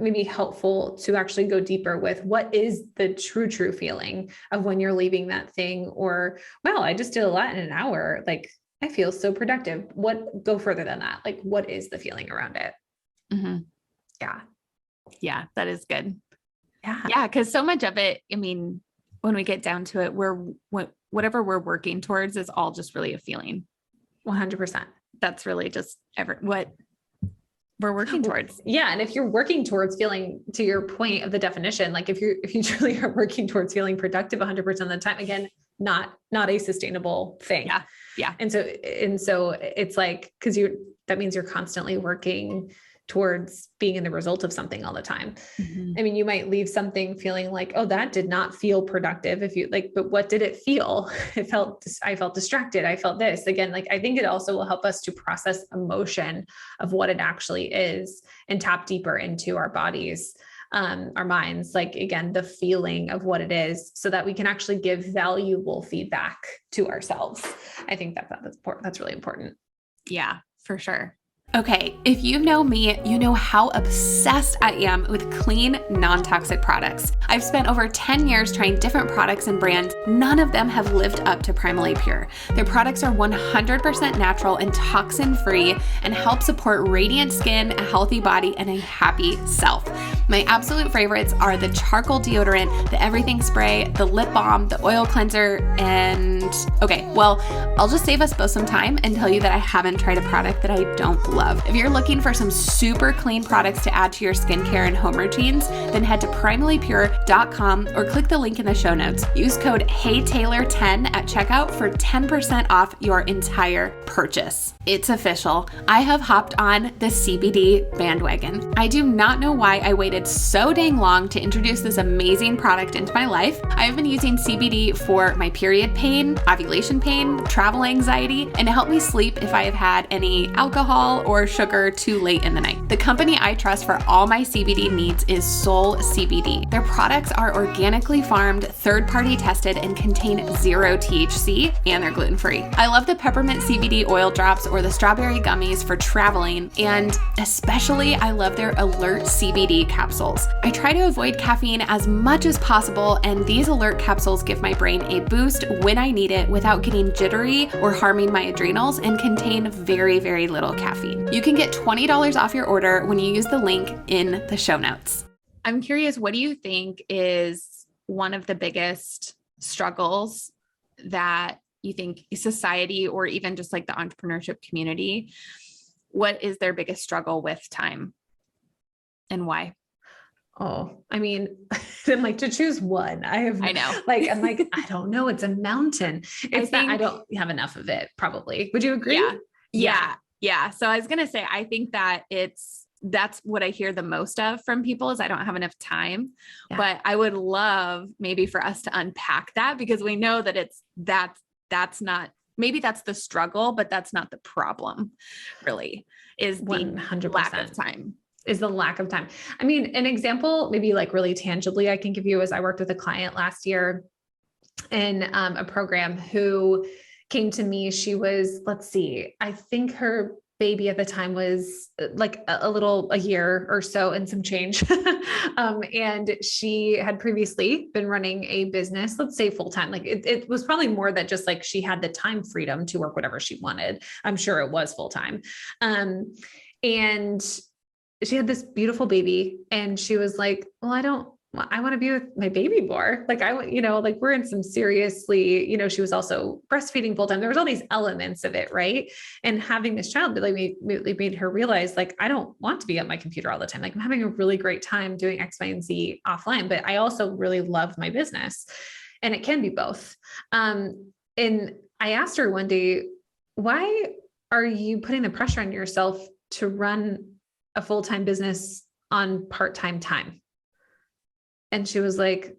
maybe helpful to actually go deeper with what is the true feeling of when you're leaving that thing, or, wow, I just did a lot in an hour. Like, I feel so productive. Go further than that. Like, what is the feeling around it? Mm-hmm. Yeah. Yeah. That is good. Yeah. Yeah. Cause so much of it, when we get down to it, whatever we're working towards is all just really a feeling. 100%. That's really just what we're working towards. Yeah. And if you're working towards feeling, to your point of the definition, like if you truly are working towards feeling productive 100% of the time, again, not a sustainable thing. Yeah. Yeah. And so it's like, that means you're constantly working towards being in the result of something all the time. Mm-hmm. You might leave something feeling like, oh, that did not feel productive. But what did it feel? I felt distracted. I felt this again. Like, I think it also will help us to process emotion of what it actually is and tap deeper into our bodies, our minds, like, again, the feeling of what it is, so that we can actually give valuable feedback to ourselves. I think that's important. That's really important. Yeah, for sure. Okay, if you know me, you know how obsessed I am with clean, non-toxic products. I've spent over 10 years trying different products and brands. None of them have lived up to Primally Pure. Their products are 100% natural and toxin-free and help support radiant skin, a healthy body, and a happy self. My absolute favorites are the charcoal deodorant, the everything spray, the lip balm, the oil cleanser, and okay, well, I'll just save us both some time and tell you that I haven't tried a product that I don't love. If you're looking for some super clean products to add to your skincare and home routines, then head to primallypure.com or click the link in the show notes. Use code HeyTaylor10 at checkout for 10% off your entire purchase. It's official. I have hopped on the CBD bandwagon. I do not know why I waited so dang long to introduce this amazing product into my life. I've been using CBD for my period pain, ovulation pain, travel anxiety, and to help me sleep if I have had any alcohol or sugar too late in the night. The company I trust for all my CBD needs is Soul CBD. Their products are organically farmed, third-party tested, and contain 0 THC, and they're gluten-free. I love the peppermint CBD oil drops or the strawberry gummies for traveling, and especially I love their Alert CBD capsules. I try to avoid caffeine as much as possible, and these Alert capsules give my brain a boost when I need it without getting jittery or harming my adrenals, and contain very, very little caffeine. You can get $20 off your order when you use the link in the show notes. I'm curious, what do you think is one of the biggest struggles that you think society, or even just like the entrepreneurship community, what is their biggest struggle with time and why? Oh, I mean, I'm like, to choose one. I know. I'm like, I don't know. It's a mountain. It's that I don't have enough of it, probably. Would you agree? Yeah. So I was going to say, I think that that's what I hear the most of from people is I don't have enough time, but I would love maybe for us to unpack that, because we know that that's not, maybe that's the struggle, but that's not the problem really, is 100% lack of time. Is the lack of time. I mean, an example, maybe like really tangibly I can give you is I worked with a client last year in a program who came to me. She was, I think her baby at the time was like a year or so and some change. And she had previously been running a business, let's say full-time. Like it was probably more that just like she had the time freedom to work whatever she wanted. I'm sure it was full-time. And she had this beautiful baby, and she was like, well, I want to be with my baby more. Like we're in some seriously, she was also breastfeeding full time. There was all these elements of it. Right. And having this child really made her realize, like, I don't want to be at my computer all the time. Like, I'm having a really great time doing X, Y, and Z offline, but I also really love my business, and it can be both. And I asked her one day, why are you putting the pressure on yourself to run a full-time business on part-time time? And she was like,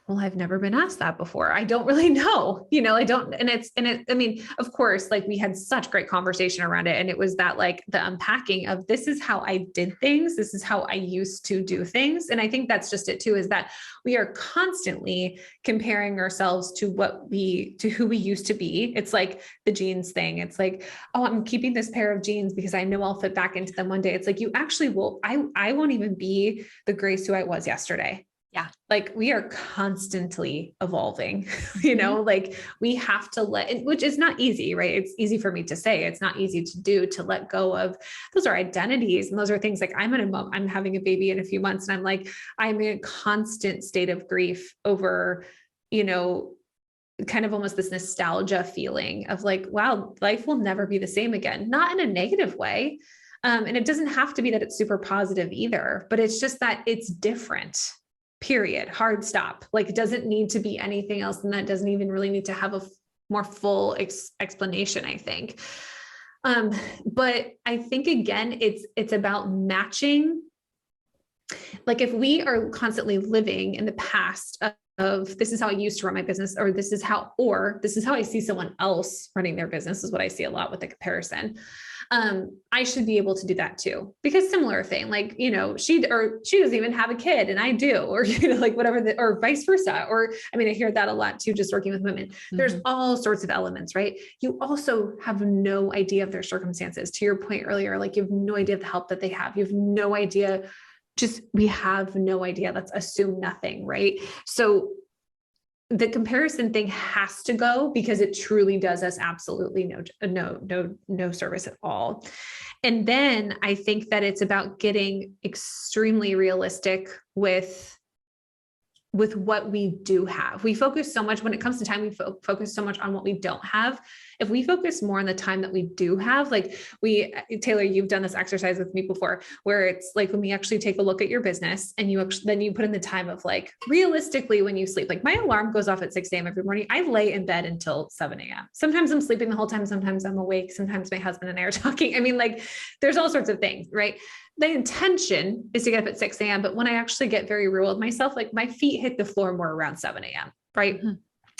well, I've never been asked that before. I don't really know, I don't, I mean, of course, like we had such great conversation around it. And it was that like the unpacking of, this is how I did things. This is how I used to do things. And I think that's just it too, is that we are constantly comparing ourselves to who we used to be. It's like the jeans thing. It's like, oh, I'm keeping this pair of jeans because I know I'll fit back into them one day. It's like, you actually will, I won't even be the Grace who I was yesterday. Yeah. Like we are constantly evolving, like we have to which is not easy, right? It's easy for me to say, it's not easy to do, to let go of. Those are identities. And those are things like I'm having a baby in a few months. And I'm like, I'm in a constant state of grief over, kind of almost this nostalgia feeling of like, wow, life will never be the same again. Not in a negative way. And it doesn't have to be that it's super positive either, but it's just that it's different. Period. Hard stop. Like it doesn't need to be anything else. And that doesn't even really need to have a more full explanation, I think. But I think again, it's about matching. Like if we are constantly living in the past of this is how I used to run my business, or this is how I see someone else running their business is what I see a lot with the comparison. I should be able to do that too, because similar thing, like, she doesn't even have a kid and I do, or, like whatever, or vice versa. Or, I mean, I hear that a lot too, just working with women. There's all sorts of elements, right? You also have no idea of their circumstances. To your point earlier, like you have no idea of the help that they have. You have no idea. We have no idea. Let's assume nothing, right? So the comparison thing has to go, because it truly does us absolutely no service at all. And then I think that it's about getting extremely realistic with what we do have. We focus so much when it comes to time, we focus so much on what we don't have. If we focus more on the time that we do have, like Taylor, you've done this exercise with me before, where it's like, when we actually take a look at your business and then you put in the time of like, realistically, when you sleep, like my alarm goes off at 6 a.m. every morning. I lay in bed until 7 a.m. Sometimes I'm sleeping the whole time. Sometimes I'm awake. Sometimes my husband and I are talking. I mean, like there's all sorts of things, right? The intention is to get up at 6 a.m. But when I actually get very real with myself, like my feet hit the floor more around 7 a.m. Right. Mm-hmm.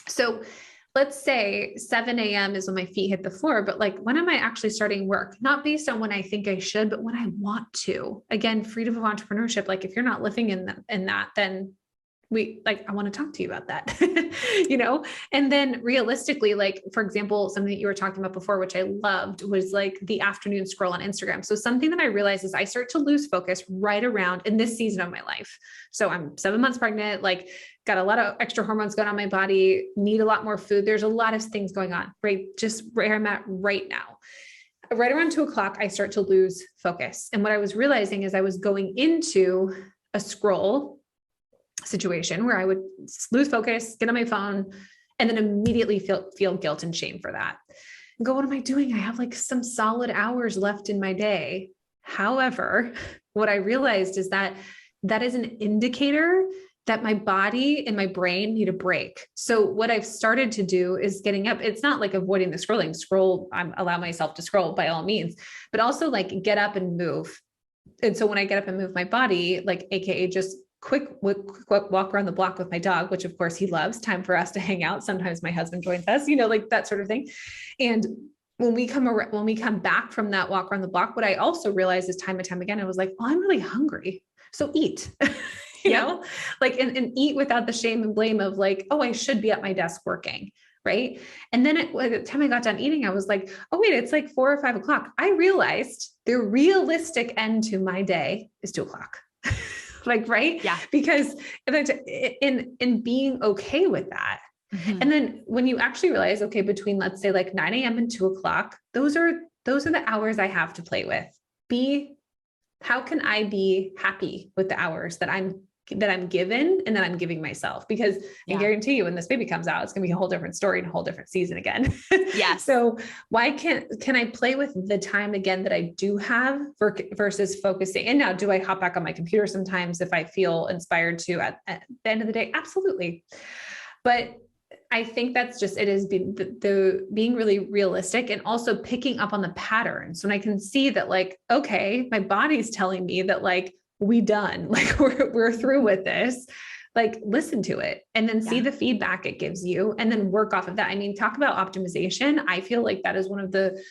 So let's say 7 a.m. is when my feet hit the floor, but like, when am I actually starting work? Not based on when I think I should, but when I want to. Again, freedom of entrepreneurship. Like if you're not living in that, then I want to talk to you about that, and then realistically, like, for example, something that you were talking about before, which I loved, was like the afternoon scroll on Instagram. So something that I realized is I start to lose focus right around in this season of my life. So I'm 7 months pregnant, like got a lot of extra hormones going on in my body, need a lot more food. There's a lot of things going on, right? Just where I'm at right now. Right around 2:00, I start to lose focus. And what I was realizing is I was going into a scroll situation where I would lose focus, get on my phone, and then immediately feel guilt and shame for that. And go, what am I doing? I have like some solid hours left in my day. However, what I realized is that is an indicator that my body and my brain need a break. So what I've started to do is getting up. It's not like avoiding the scrolling. Allow myself to scroll by all means, but also like get up and move. And so when I get up and move my body, like AKA just quick walk around the block with my dog, which of course he loves, time for us to hang out. Sometimes my husband joins us, like that sort of thing. And when we come back from that walk around the block, what I also realized is time and time again, I was like, I'm really hungry. So eat, like, and eat without the shame and blame of like, oh, I should be at my desk working. Right. And then by the time I got done eating, I was like, oh, wait, it's like 4 or 5 o'clock. I realized the realistic end to my day is 2:00. Like, right. Yeah. Because in being okay with that. Mm-hmm. And then when you actually realize, okay, between, let's say like 9 a.m. and 2:00, those are the hours I have to play with. How can I be happy with the hours that I'm given and that I'm giving myself? Because I guarantee you, when this baby comes out, it's going to be a whole different story and a whole different season again. Yeah. So why can I play with the time again that I do have versus focusing? And now, do I hop back on my computer sometimes if I feel inspired to at the end of the day? Absolutely. But I think that's just, it is being really realistic and also picking up on the patterns. When I can see that, like, okay, my body's telling me that, like, we done, like we're through with this, like listen to it and then see the feedback it gives you and then work off of that. I mean, talk about optimization. I feel like that is one of the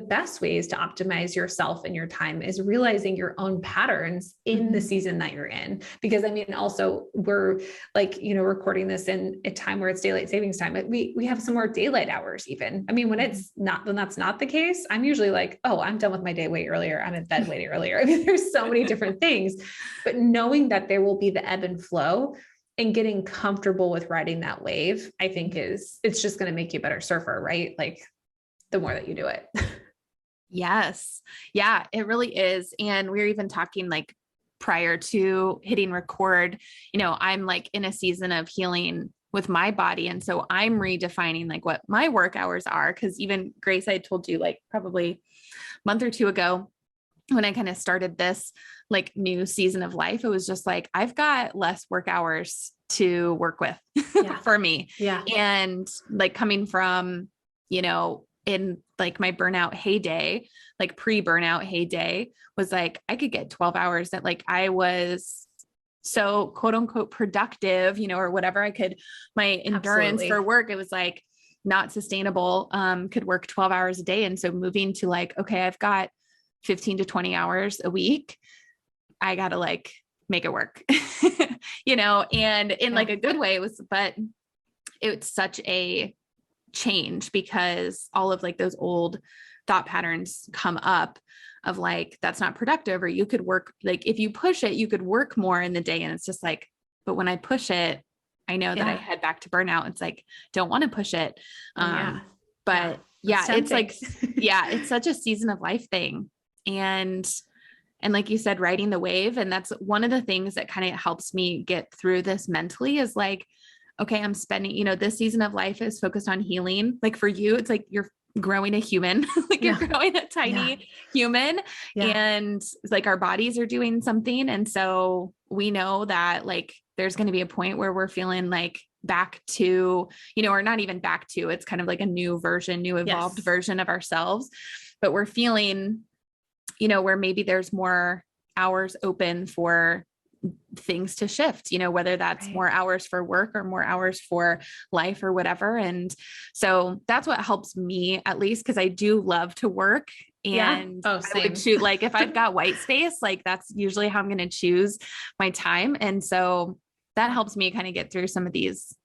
best ways to optimize yourself and your time, is realizing your own patterns in the season that you're in. Because I mean, also we're like, recording this in a time where it's daylight savings time, but we have some more daylight hours even. I mean, when that's not the case, I'm usually like, oh, I'm done with my day way earlier. I'm in bed way earlier. I mean, there's so many different things, but knowing that there will be the ebb and flow and getting comfortable with riding that wave, I think it's just going to make you a better surfer, right? Like the more that you do it. Yes. Yeah, it really is. And we were even talking like prior to hitting record, I'm like in a season of healing with my body. And so I'm redefining like what my work hours are. Cause even Grace, I told you like probably a month or two ago, when I kind of started this like new season of life, it was just like, I've got less work hours to work with for me. Yeah. And like coming from, in like my burnout heyday, like pre-burnout heyday, was like, I could get 12 hours that like I was so quote unquote productive, or whatever my endurance for work, it was like not sustainable, could work 12 hours a day. And so moving to like, okay, I've got 15 to 20 hours a week. I got to like make it work, and in like a good way but it's such a change because all of like those old thought patterns come up of like, that's not productive, or you could work, like if you push it, you could work more in the day. And it's just like, but when I push it, I know that I head back to burnout. It's like, don't want to push it. But it's like, it's such a season of life thing. And like you said, riding the wave. And that's one of the things that kind of helps me get through this mentally is like, okay, I'm spending, this season of life is focused on healing. Like for you, it's like you're growing a human, like you're growing a tiny human, and like our bodies are doing something. And so we know that like, there's going to be a point where we're feeling like back to, or not even back to, it's kind of like a new evolved version of ourselves, but we're feeling, where maybe there's more hours open for things to shift, whether that's more hours for work or more hours for life or whatever. And so that's what helps me, at least, because I do love to work. And I would choose, like, if I've got white space, like that's usually how I'm going to choose my time. And so that helps me kind of get through some of these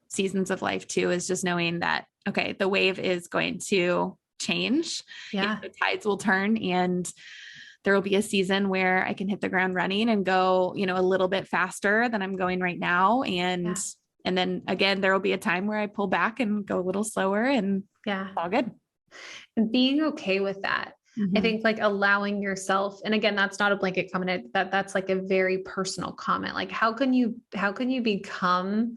seasons of life too, is just knowing that, okay, the wave is going to change. The tides will turn, and there will be a season where I can hit the ground running and go, a little bit faster than I'm going right now. And then again, there will be a time where I pull back and go a little slower, and it's all good. And being okay with that. I think like allowing yourself, and again, that's not a blanket comment, that's like a very personal comment. Like, how can you become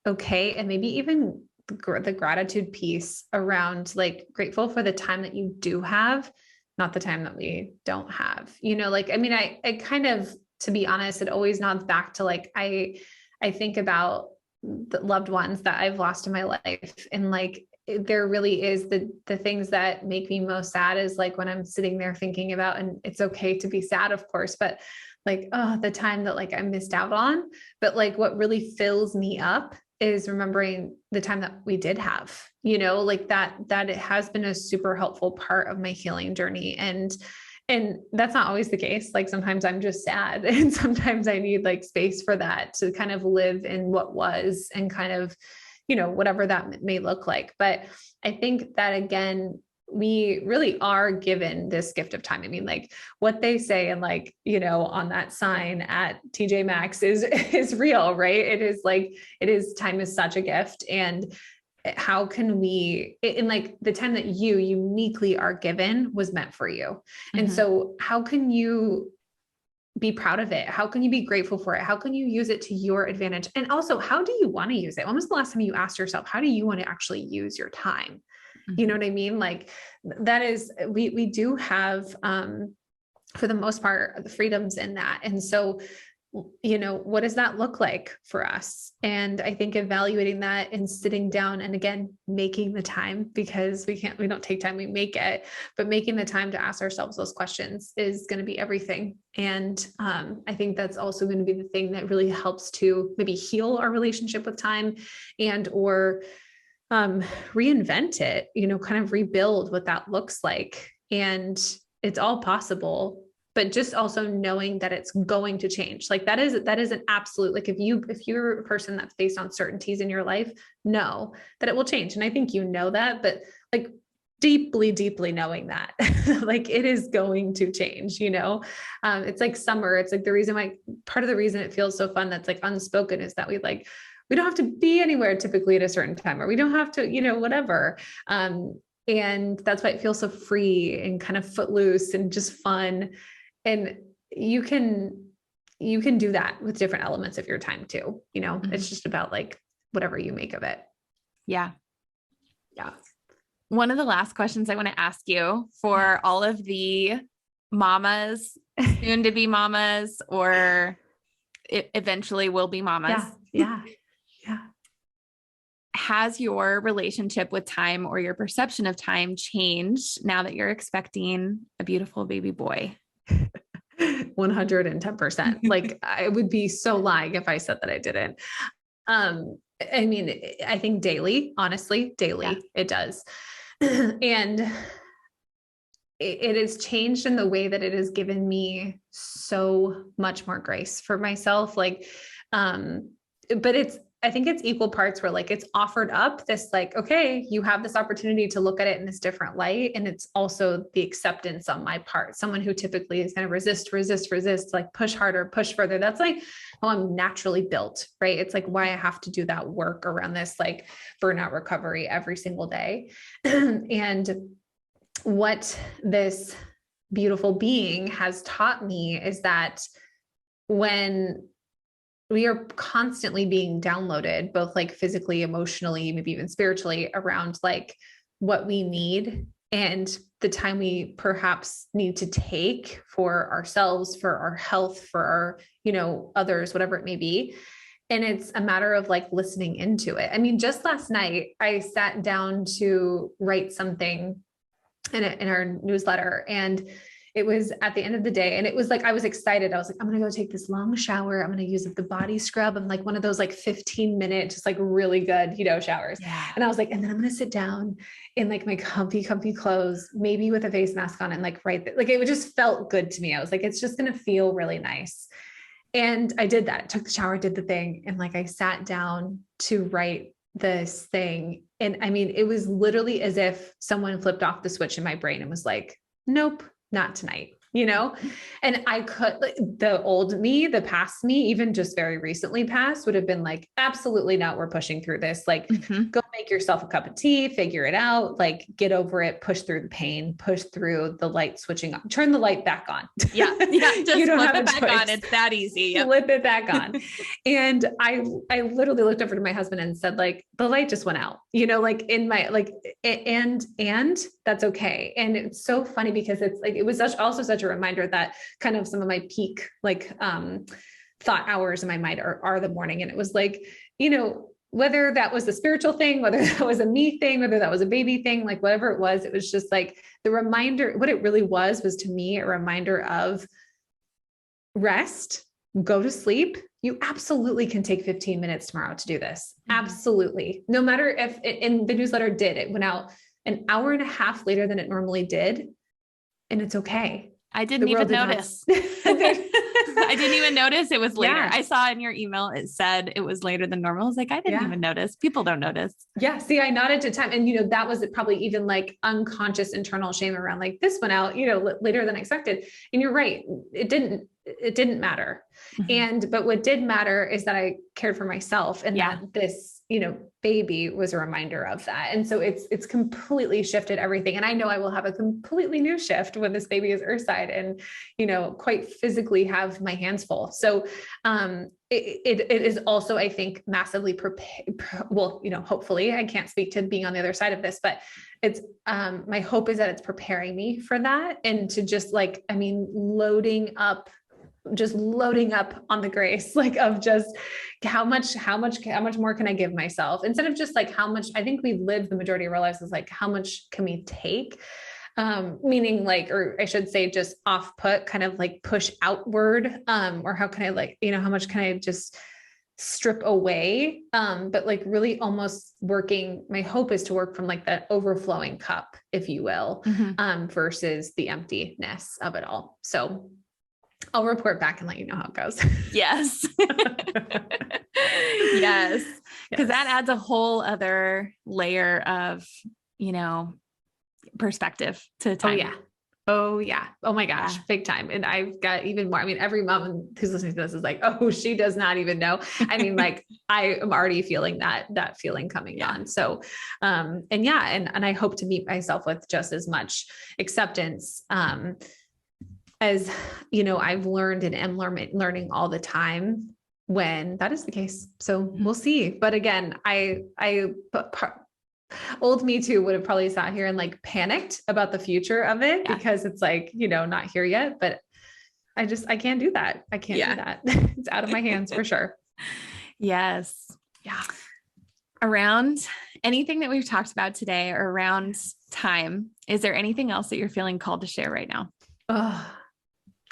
okay? And maybe even the gratitude piece around like grateful for the time that you do have, not the time that we don't have, like, I mean, I kind of, to be honest, it always nods back to like, I think about the loved ones that I've lost in my life. And like, there really is the things that make me most sad is like when I'm sitting there thinking about, and it's okay to be sad, of course, but like, oh, the time that like I missed out on, but like what really fills me up is remembering the time that we did have, like that it has been a super helpful part of my healing journey. And that's not always the case. Like sometimes I'm just sad, and sometimes I need like space for that to kind of live in what was, and kind of, whatever that may look like. But I think that again, we really are given this gift of time. I mean, like what they say, and like, on that sign at TJ Maxx is real, right? It is like, time is such a gift. And how can we, in like the time that you uniquely are given was meant for you. And so how can you be proud of it? How can you be grateful for it? How can you use it to your advantage? And also, how do you want to use it? When was the last time you asked yourself, how do you want to actually use your time? You know what I mean? Like that is, we do have, for the most part, the freedoms in that. And so, what does that look like for us? And I think evaluating that and sitting down and again, making the time, because we don't take time, we make it, but making the time to ask ourselves those questions is going to be everything. And I think that's also going to be the thing that really helps to maybe heal our relationship with time, and, or reinvent it, kind of rebuild what that looks like. And it's all possible, but just also knowing that it's going to change. Like that is an absolute, like if you're a person that's based on certainties in your life, know that it will change. And I think that, but like deeply, deeply knowing that like it is going to change, it's like summer. It's like part of the reason it feels so fun that's like unspoken is that we don't have to be anywhere typically at a certain time, or we don't have to, whatever. And that's why it feels so free and kind of footloose and just fun. And you can do that with different elements of your time too. It's just about like whatever you make of it. Yeah. Yeah. One of the last questions I want to ask you for all of the mamas, soon to be mamas, or it eventually will be mamas. Yeah. Has your relationship with time or your perception of time changed now that you're expecting a beautiful baby boy? 110%. Like I would be so lying if I said that I didn't. I mean, I think daily, honestly, daily, it does. And it has changed in the way that it has given me so much more grace for myself. Like, but I think it's equal parts where like, it's offered up this, like, okay, you have this opportunity to look at it in this different light. And it's also the acceptance on my part, someone who typically is going to resist, like push harder, push further. That's like how I'm naturally built, right? It's like why I have to do that work around this, like burnout recovery every single day. And what this beautiful being has taught me is that when we are constantly being downloaded, both like physically, emotionally, maybe even spiritually, around like what we need and the time we perhaps need to take for ourselves, for our health, for our, others, whatever it may be. And it's a matter of like listening into it. I mean, just last night, I sat down to write something in our newsletter, and it was at the end of the day. And it was like, I was excited. I was like, I'm going to go take this long shower. I'm going to use the body scrub. I'm like one of those like 15-minute, just like really good, showers. Yeah. And I was like, and then I'm going to sit down in like my comfy clothes, maybe with a face mask on, and like write that. Like, it just felt good to me. I was like, it's just going to feel really nice. And I did that. I took the shower, did the thing. And like, I sat down to write this thing. And I mean, it was literally as if someone flipped off the switch in my brain and was like, nope, not tonight, and I could, like, the old me, the past me, even just very recently past, would have been like, absolutely not. We're pushing through this. Like, go make yourself a cup of tea, figure it out, like get over it, push through the pain, push through the light switching on, turn the light back on. Yeah. Just flip it back on. It's that easy. Yep. Flip it back on. And I literally looked over to my husband and said, like, the light just went out, like in my, like, and that's okay. And it's so funny because it's like, it was also such a reminder that kind of some of my peak, like, thought hours in my mind are the morning. And it was like, whether that was a spiritual thing, whether that was a me thing, whether that was a baby thing, like whatever it was just like the reminder. What it really was to me, a reminder of rest, go to sleep. You absolutely can take 15 minutes tomorrow to do this. Absolutely. No matter if in the newsletter it went out an hour and a half later than it normally did. And it's okay. I didn't even notice. I didn't even notice it was later. Yeah. I saw in your email, it said it was later than normal. I was like, I didn't even notice. People don't notice. Yeah. See, I nodded to time. And, that was probably even like unconscious internal shame around like this went out, later than expected. And you're right. It didn't matter. But what did matter is that I cared for myself, and that this, baby was a reminder of that. And so it's completely shifted everything. And I know I will have a completely new shift when this baby is earthside and, quite physically have my hands full. So, it is also, I think, massively hopefully. I can't speak to being on the other side of this, but it's, my hope is that it's preparing me for that, and to just like, loading up on the grace, like of just how much more can I give myself, instead of just like how much. I think we live the majority of our lives is like, how much can we take? Meaning like, or I should say just off put, kind of like push outward, or how can I like, how much can I just strip away? But like really almost working, my hope is to work from like that overflowing cup, if you will, versus the emptiness of it all. So I'll report back and let you know how it goes. Yes. Yes. Because that adds a whole other layer of, perspective to time. Oh yeah. Oh my gosh. Yeah. Big time. And I've got even more. Every mom who's listening to this is like, oh, she does not even know. Like I am already feeling that feeling coming on. So, and I hope to meet myself with just as much acceptance, as, I've learned and am learning all the time when that is the case. So we'll see. But again, old me too would have probably sat here and like panicked about the future of it, because it's like, not here yet, but I can't do that. I can't do that. It's out of my hands for sure. Yes. Yeah. Around anything that we've talked about today, or around time, is there anything else that you're feeling called to share right now?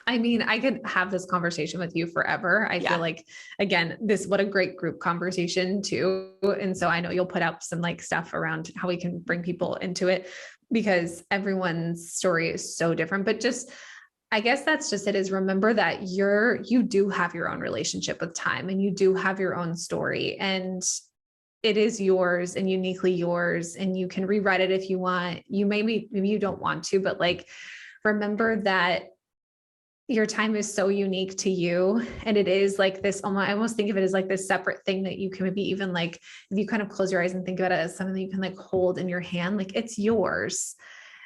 I mean, I could have this conversation with you forever. I feel like, again, what a great group conversation too. And so I know you'll put out some like stuff around how we can bring people into it, because everyone's story is so different, but just, I guess that's just it, is remember that you do have your own relationship with time, and you do have your own story, and it is yours and uniquely yours, and you can rewrite it if you want. You maybe you don't want to, but like, remember that your time is so unique to you. And it is like this, I almost think of it as like this separate thing that you can maybe even like, if you kind of close your eyes and think about it as something that you can like hold in your hand, like it's yours,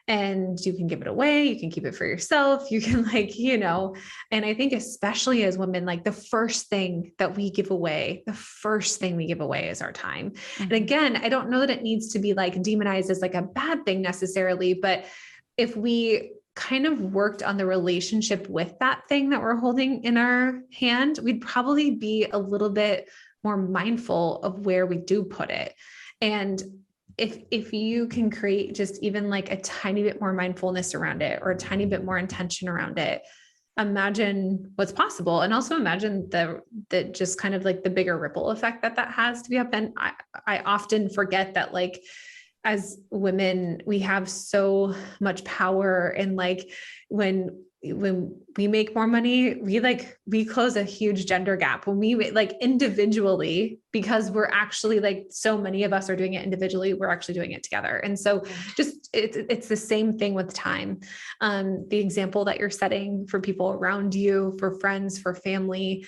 and you can give it away. You can keep it for yourself. You can like, and I think especially as women, like the first thing we give away is our time. Mm-hmm. And again, I don't know that it needs to be like demonized as like a bad thing necessarily, but if we kind of worked on the relationship with that thing that we're holding in our hand, we'd probably be a little bit more mindful of where we do put it. And if you can create just even like a tiny bit more mindfulness around it, or a tiny bit more intention around it, imagine what's possible. And also imagine the just kind of like the bigger ripple effect that has to be up. And I often forget that, like, as women, we have so much power. And like, when we make more money, we close a huge gender gap when we like individually, because we're actually like, so many of us are doing it individually. We're actually doing it together. And so just, it's the same thing with time. The example that you're setting for people around you, for friends, for family,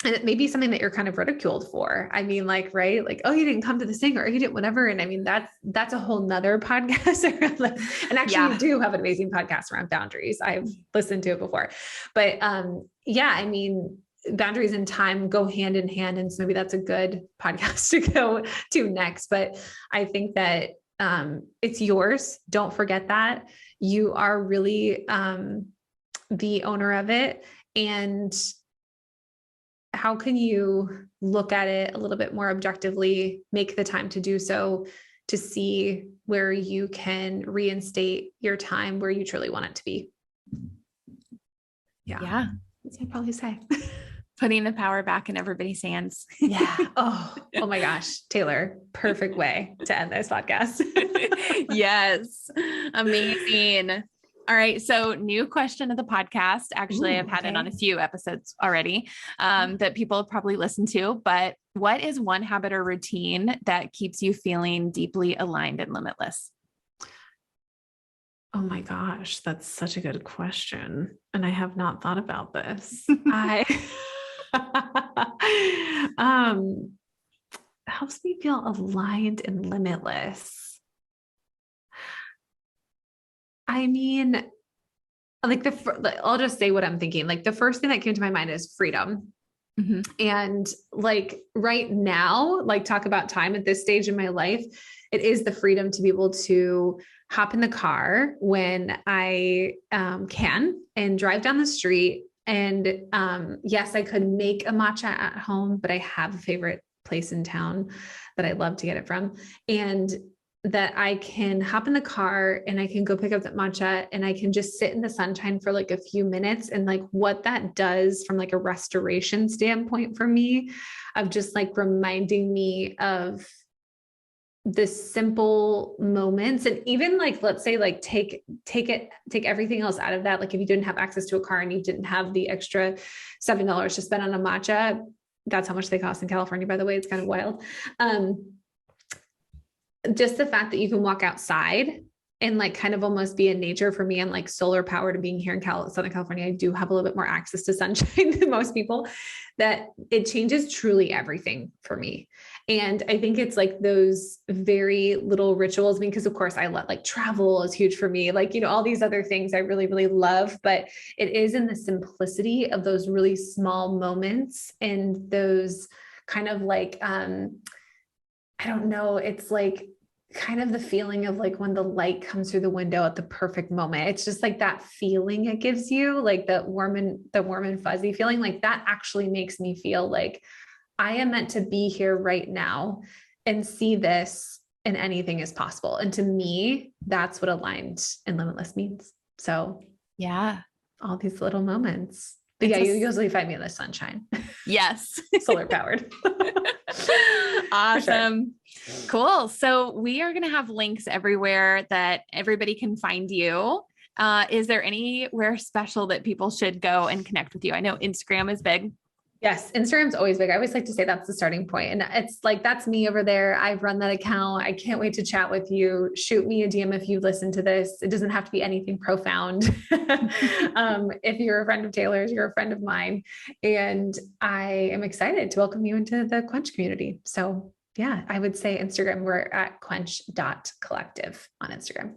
and it may be something that you're kind of ridiculed for. I mean, like, right? Like, oh, you didn't come to this thing, or you didn't whatever. And I mean, that's a whole nother podcast around like, and actually you do have an amazing podcast around boundaries. I've listened to it before, but, I mean, boundaries and time go hand in hand. And so maybe that's a good podcast to go to next. But I think that, it's yours. Don't forget that you are really, the owner of it. And how can you look at it a little bit more objectively, make the time to do so, to see where you can reinstate your time where you truly want it to be? Yeah. That's what I'd probably say. Putting the power back in everybody's hands. Yeah. Oh my gosh, Taylor, perfect way to end this podcast. Yes. Amazing. All right. So new question of the podcast. Actually, I've had it on a few episodes already, that people have probably listened to, but what is one habit or routine that keeps you feeling deeply aligned and limitless? Oh my gosh, that's such a good question. And I have not thought about this. Helps me feel aligned and limitless. I mean, like I'll just say what I'm thinking. Like the first thing that came to my mind is freedom. Mm-hmm. And like right now, like talk about time at this stage in my life, it is the freedom to be able to hop in the car when I can and drive down the street. And yes, I could make a matcha at home, but I have a favorite place in town that I love to get it from. And that I can hop in the car and I can go pick up that matcha and I can just sit in the sunshine for like a few minutes. And like what that does from like a restoration standpoint for me, of just like reminding me of the simple moments. And even like, let's say like take everything else out of that. Like if you didn't have access to a car and you didn't have the extra $7 to spend on a matcha, that's how much they cost in California, by the way. It's kind of wild. Just the fact that you can walk outside and like kind of almost be in nature. For me, I'm like solar powered, and being here in Southern California, I do have a little bit more access to sunshine than most people, that it changes truly everything for me. And I think it's like those very little rituals. I mean, because of course I love, like, travel is huge for me. Like, all these other things I really, really love, but it is in the simplicity of those really small moments and those kind of like, I don't know, it's like kind of the feeling of like when the light comes through the window at the perfect moment. It's just like that feeling it gives you, like the warm and fuzzy feeling, like that actually makes me feel like I am meant to be here right now and see this, and anything is possible. And to me, that's what aligned and limitless means. So yeah. all these little moments. But yeah, you usually find me in the sunshine. Yes. Solar powered. Awesome. Sure. Cool. So we are going to have links everywhere that everybody can find you. Is there anywhere special that people should go and connect with you? I know Instagram is big. Yes. Instagram's always big. I always like to say that's the starting point. And it's like, that's me over there. I've run that account. I can't wait to chat with you. Shoot me a DM if you listen to this. It doesn't have to be anything profound. If you're a friend of Taylor's, you're a friend of mine. And I am excited to welcome you into the Quench community. So yeah, I would say Instagram, we're at quench.collective on Instagram.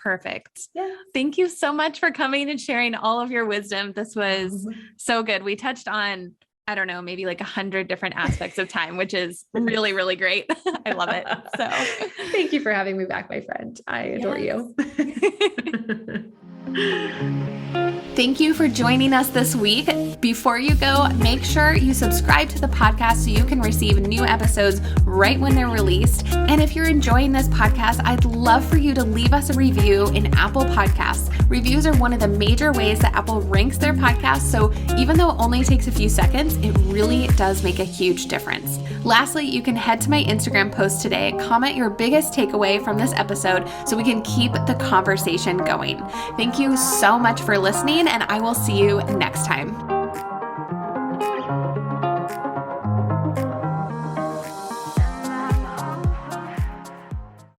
Perfect. Yeah. Thank you so much for coming and sharing all of your wisdom. This was so good. We touched on, I don't know, maybe like 100 different aspects of time, which is really, really great. I love it. So thank you for having me back, my friend. I adore you. Thank you for joining us this week. Before you go, make sure you subscribe to the podcast so you can receive new episodes right when they're released. And if you're enjoying this podcast, I'd love for you to leave us a review in Apple Podcasts. Reviews are one of the major ways that Apple ranks their podcasts. So even though it only takes a few seconds, it really does make a huge difference. Lastly, you can head to my Instagram post today, comment your biggest takeaway from this episode so we can keep the conversation going. Thank you so much for listening, and I will see you next time.